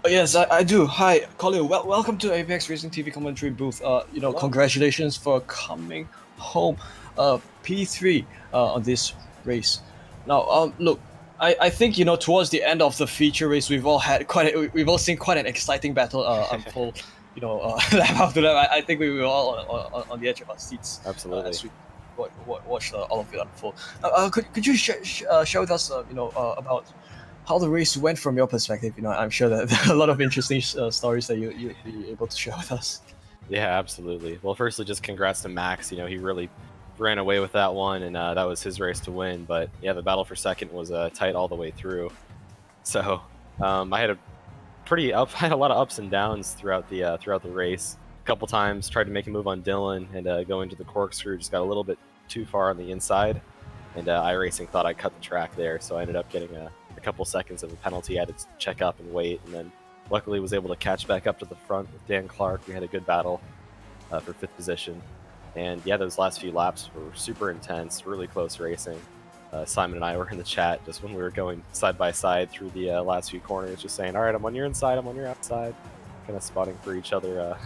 Oh, yes, I do. Hi, Colin. Welcome to Apex Racing TV commentary booth. Congratulations for coming home. P3 on this race. Now, look, I think towards the end of the feature race, we've all seen quite an exciting battle unfold. Lap after lap. I think we were all on the edge of our seats. Absolutely. As we watched all of it unfold. Could you share with us, about how the race went from your perspective? I'm sure that there are a lot of interesting stories that you'd be able to share with us. Yeah, absolutely. Well, firstly, just congrats to Max. He really ran away with that one, and that was his race to win. But yeah, the battle for second was tight all the way through. So I had a lot of ups and downs throughout the race. A couple times tried to make a move on Dylan and go into the corkscrew, just got a little bit too far on the inside, and iRacing thought I cut the track there, so I ended up getting a couple seconds of a penalty. I had to check up and wait, and then luckily was able to catch back up to the front with Dan Clark. We had a good battle for fifth position, and yeah, those last few laps were super intense, really close racing. Simon and I were in the chat just when we were going side by side through the last few corners, just saying, all right, I'm on your inside, I'm on your outside, kind of spotting for each other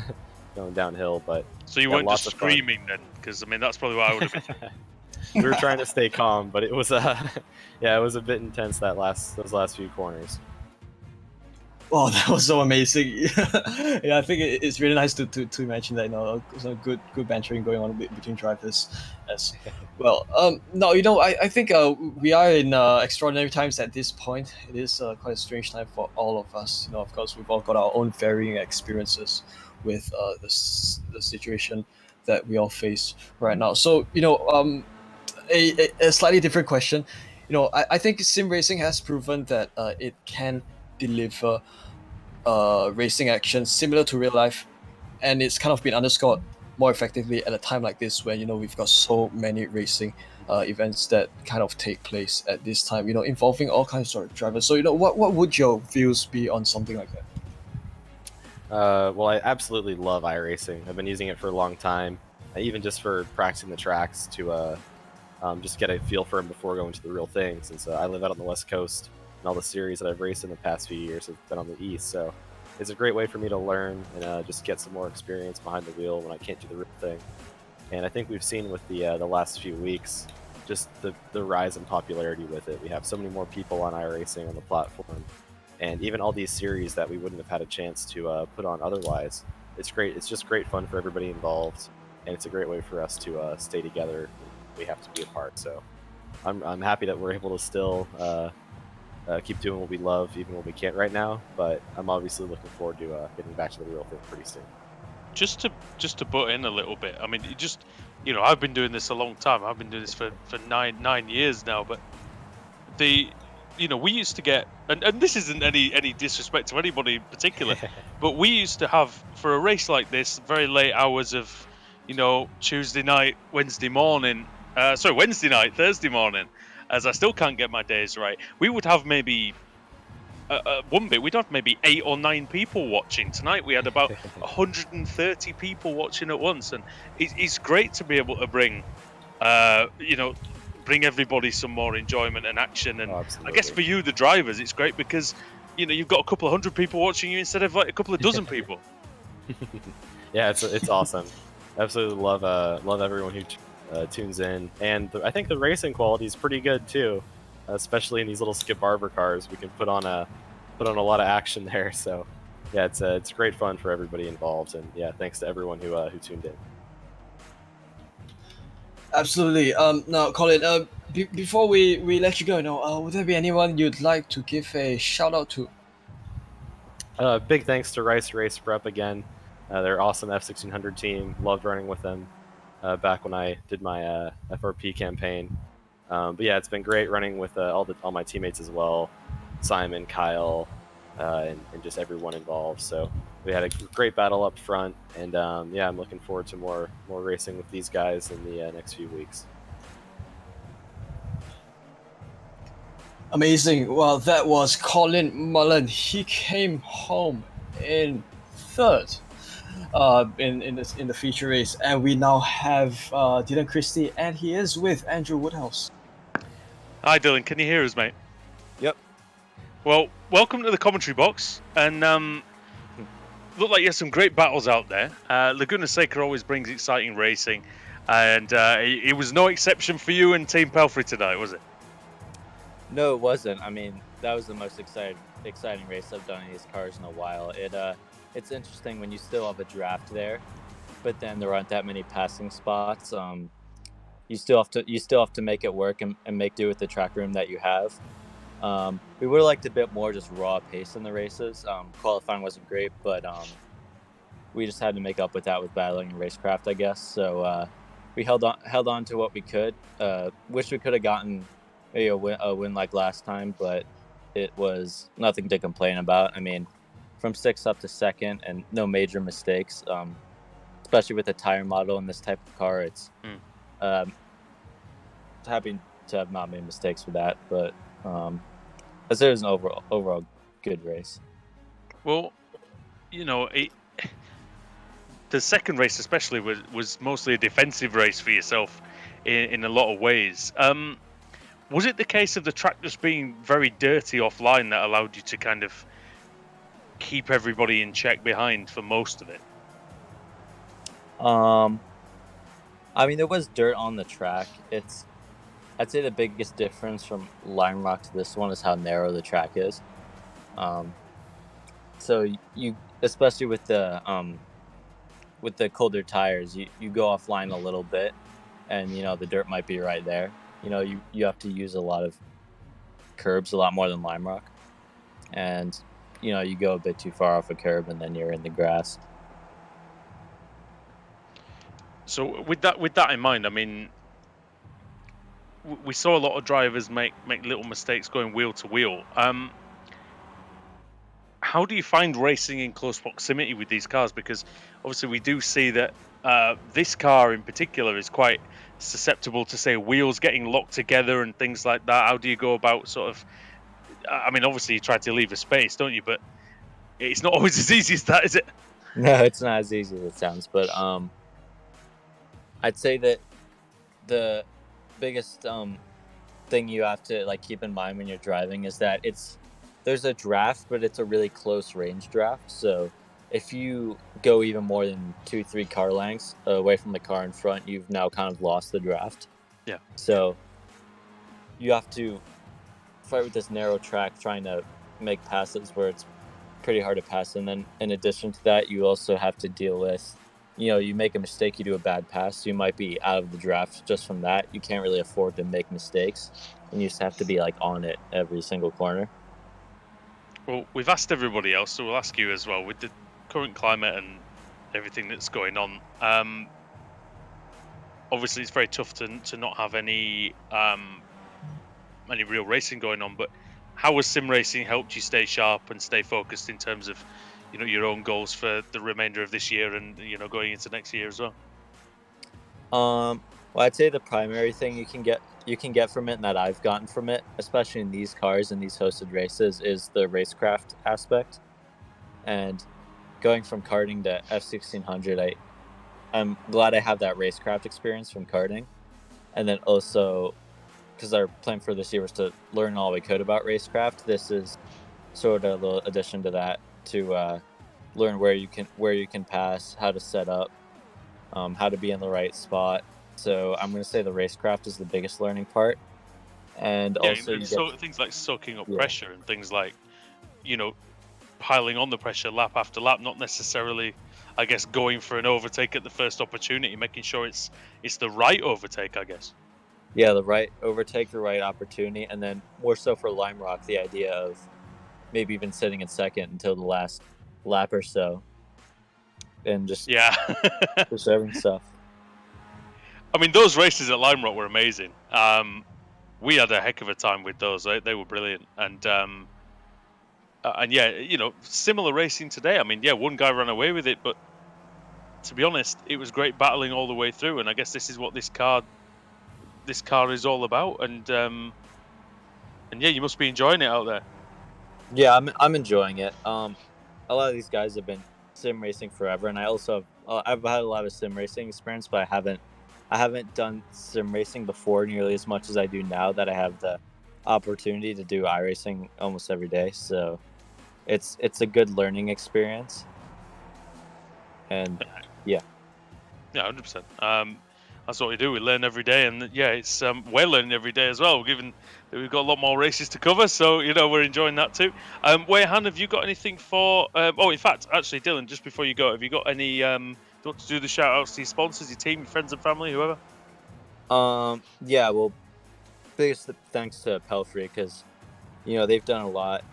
going downhill. But so you weren't just screaming then, because I mean that's probably what I would have been. We were trying to stay calm, but it was it was a bit intense those last few corners. Oh, that was so amazing! Yeah, I think it's really nice to mention that some good bantering going on between drivers as well. No, I think we are in extraordinary times at this point. It is quite a strange time for all of us. Of course, we've all got our own varying experiences with the situation that we all face right now. So a slightly different question. I think sim racing has proven that it can deliver racing action similar to real life, and it's kind of been underscored more effectively at a time like this where we've got so many racing events that kind of take place at this time, involving all kinds of drivers. So what would your views be on something like that? Well, I absolutely love iRacing. I've been using it for a long time, even just for practicing the tracks to just get a feel for them before going to the real thing, since I live out on the West Coast, and all the series that I've raced in the past few years have been on the East. So it's a great way for me to learn and just get some more experience behind the wheel when I can't do the real thing. And I think we've seen with the last few weeks just the rise in popularity with it. We have so many more people on iRacing on the platform, and even all these series that we wouldn't have had a chance to put on otherwise. It's great. It's just great fun for everybody involved, and it's a great way for us to stay together. We have to be apart. So I'm happy that we're able to still keep doing what we love, even when we can't right now. But I'm obviously looking forward to getting back to the real thing pretty soon. Just to butt in a little bit. I mean, I've been doing this a long time. I've been doing this for nine years now. But we used to get, and this isn't any disrespect to anybody in particular, but we used to have, for a race like this, very late hours of, Tuesday night, Wednesday morning, Wednesday night, Thursday morning, as I still can't get my days right. We would have maybe one bit, we'd have maybe 8 or 9 people watching. Tonight we had about 130 people watching at once, and it's great to be able to bring bring everybody some more enjoyment and action. And Oh, I guess absolutely. for you, the drivers, it's great because you've got a couple of hundred people watching you instead of like a couple of dozen people. Yeah, it's awesome. Absolutely love everyone who tunes in, and I think the racing quality is pretty good too, especially in these little Skip Barber cars. We can put on a lot of action there. So yeah, it's great fun for everybody involved, and yeah, thanks to everyone who tuned in. Absolutely. Now, Colin, before we let you go, would there be anyone you'd like to give a shout out to? Big thanks to Rice Race Prep again. They're awesome F1600 team. Loved running with them back when I did my FRP campaign. But yeah, it's been great running with all my teammates as well, Simon, Kyle, and just everyone involved. So we had a great battle up front, and yeah, I'm looking forward to more racing with these guys in the next few weeks. Amazing. Well, that was Colin Mullen. He came home in third in the feature race, and we now have Dylan Christie, and he is with Andrew Woodhouse. Hi, Dylan. Can you hear us, mate? Yep. Well, welcome to the commentary box. And look like you have some great battles out there. Laguna Seca always brings exciting racing, and it was no exception for you and Team Pelfrey tonight, was it? No, it wasn't. I mean, that was the most exciting race I've done in these cars in a while. It's interesting when you still have a draft there, but then there aren't that many passing spots. You still have to make it work and make do with the track room that you have. We would have liked a bit more just raw pace in the races. Qualifying wasn't great, but we just had to make up with that with battling and racecraft, I guess. So we held on to what we could. Wish we could have gotten maybe a win like last time, but it was nothing to complain about. I mean, from 6th up to 2nd and no major mistakes, especially with the tire model in this type of car. It's happy to have not made mistakes with that, but as it was an overall good race. Well, the second race especially was mostly a defensive race for yourself in a lot of ways. Was it the case of the track just being very dirty offline that allowed you to kind of keep everybody in check behind for most of it? I mean, there was dirt on the track. I'd say the biggest difference from Lime Rock to this one is how narrow the track is. So you, especially with the colder tires, you go offline a little bit, and the dirt might be right there. You have to use a lot of curbs, a lot more than Lime Rock, and you go a bit too far off a curb, and then you're in the grass. So with that in mind, I mean, we saw a lot of drivers make little mistakes going wheel to wheel. How do you find racing in close proximity with these cars? Because obviously we do see that this car in particular is quite susceptible to, say, wheels getting locked together and things like that. How do you go about sort of? I mean, obviously you try to leave a space, don't you? But it's not always as easy as that, is it? No, it's not as easy as it sounds. But I'd say that the biggest thing you have to keep in mind when you're driving is that there's a draft, but it's a really close range draft. So if you go even more than 2-3 car lengths away from the car in front, you've now kind of lost the draft. Yeah. So you have to fight with this narrow track, trying to make passes where it's pretty hard to pass. And then in addition to that, you also have to deal with, you make a mistake, you do a bad pass, you might be out of the draft just from that. You can't really afford to make mistakes, and you just have to be on it every single corner. Well, we've asked everybody else, so we'll ask you as well. With the current climate and everything that's going on, obviously it's very tough to not have any real racing going on. But how has sim racing helped you stay sharp and stay focused in terms of, your own goals for the remainder of this year and going into next year as well? Well, I'd say the primary thing you can get from it, and that I've gotten from it, especially in these cars and these hosted races, is the racecraft aspect. And going from karting to F1600, I'm glad I have that racecraft experience from karting, and then also because our plan for this year was to learn all we could about racecraft. This is sort of a little addition to that to learn where you can pass, how to set up, how to be in the right spot. So I'm going to say the racecraft is the biggest learning part, and Yeah, also and you get so things like soaking up yeah pressure and things like, you know, piling on the pressure lap after lap, not necessarily, I guess, going for an overtake at the first opportunity, making sure it's the right overtake, I guess. yeah the right overtake, the right opportunity, and then more so for Lime Rock, the idea of maybe even sitting in second until the last lap or so, and just Yeah. preserving stuff. I mean, those races at Lime Rock were amazing. We had a heck of a time with those. They were brilliant, and yeah, similar racing today. I mean, yeah, one guy ran away with it, but to be honest, it was great battling all the way through. And I guess this is what this car is all about. And yeah, you must be enjoying it out there. Yeah, I'm enjoying it. A lot of these guys have been sim racing forever, and I also I've had a lot of sim racing experience, but I haven't done sim racing before nearly as much as I do now that I have the opportunity to do iRacing almost every day. So it's a good learning experience, and yeah. Yeah, 100%. That's what we do. We learn every day, and yeah, it's we're learning every day as well. Given that we've got a lot more races to cover, so we're enjoying that too. Han, have you got anything for? Oh, in fact, actually, Dylan, just before you go, have you got any? Do you want to do the shout outs to your sponsors, your team, your friends and family, whoever? Yeah. Well, biggest thanks to Pelfrey because they've done a lot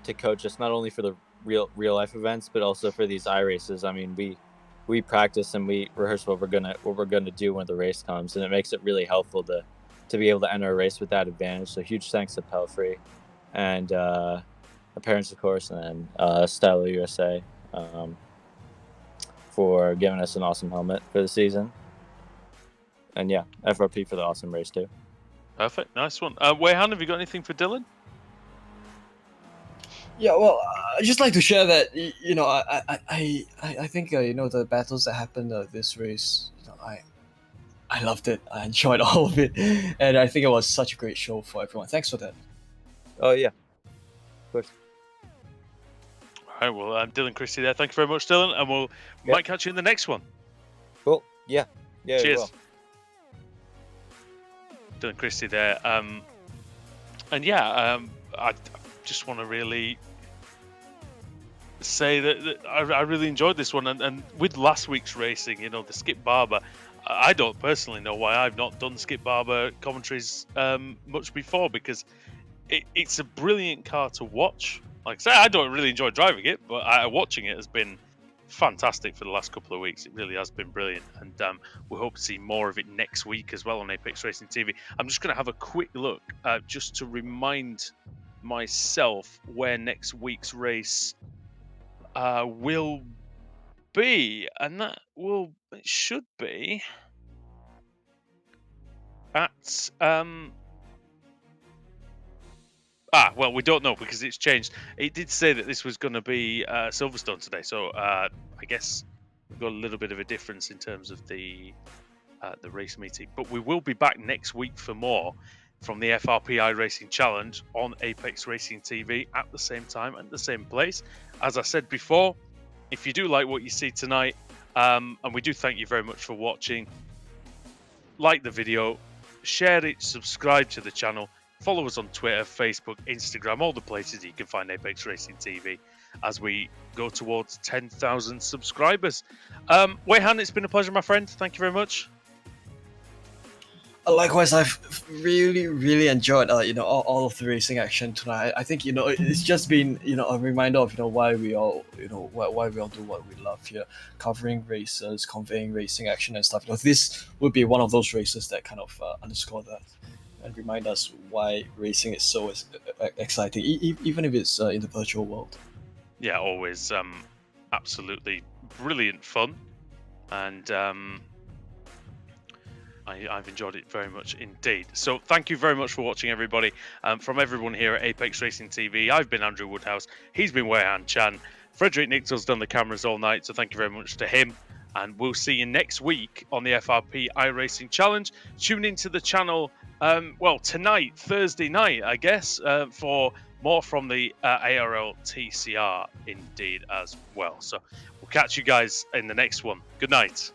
to coach us not only for the real life events but also for these iRaces. I mean, we practice and we rehearse what we're gonna do when the race comes, and it makes it really helpful to be able to enter a race with that advantage. So huge thanks to Pelfrey and our parents, of course, and then Stylo USA for giving us an awesome helmet for the season, and yeah, FRP for the awesome race too. Perfect, nice one. Han, have you got anything for Dylan? Yeah, well, I just like to share that I think the battles that happened this race, I loved it. I enjoyed all of it, and I think it was such a great show for everyone. Thanks for that. Oh yeah, of course. All right, well, Dylan Christie there. Thank you very much, Dylan, and we Yep. might catch you in the next one. Cool. Yeah. Yeah. Cheers. Well. Dylan Christie there. And yeah, I just want to really say that I really enjoyed this one, and with last week's racing, the Skip Barber, I don't personally know why I've not done Skip Barber commentaries much before, because it's a brilliant car to watch. Like I say, I don't really enjoy driving it, but watching it has been fantastic for the last couple of weeks. It really has been brilliant, and we hope to see more of it next week as well on Apex Racing TV. I'm just going to have a quick look just to remind myself where next week's race will be, and it should be at well, we don't know because it's changed. It did say that this was going to be Silverstone today, so I guess we've got a little bit of a difference in terms of the race meeting. But we will be back next week for more from the FRP iRacing Challenge on Apex Racing TV at the same time and the same place. As I said before, if you do like what you see tonight, and we do thank you very much for watching, like the video, share it, subscribe to the channel, follow us on Twitter, Facebook, Instagram, all the places you can find Apex Racing TV as we go towards 10,000 subscribers. Han, it's been a pleasure, my friend. Thank you very much. Likewise, I've really, really enjoyed all of the racing action tonight. I think it's just been a reminder of why we all why we all do what we love here, covering races, conveying racing action and stuff. This would be one of those races that kind of underscore that. and remind us why racing is so exciting, even if it's in the virtual world. Yeah, always absolutely brilliant fun, and I've enjoyed it very much indeed. So thank you very much for watching, everybody. From everyone here at Apex Racing TV, I've been Andrew Woodhouse. He's been Weihan Chan. Frederick Nichtel's done the cameras all night, so thank you very much to him. And we'll see you next week on the FRP iRacing Challenge. Tune into the channel, well, tonight, Thursday night, I guess, for more from the ARL TCR indeed as well. So we'll catch you guys in the next one. Good night.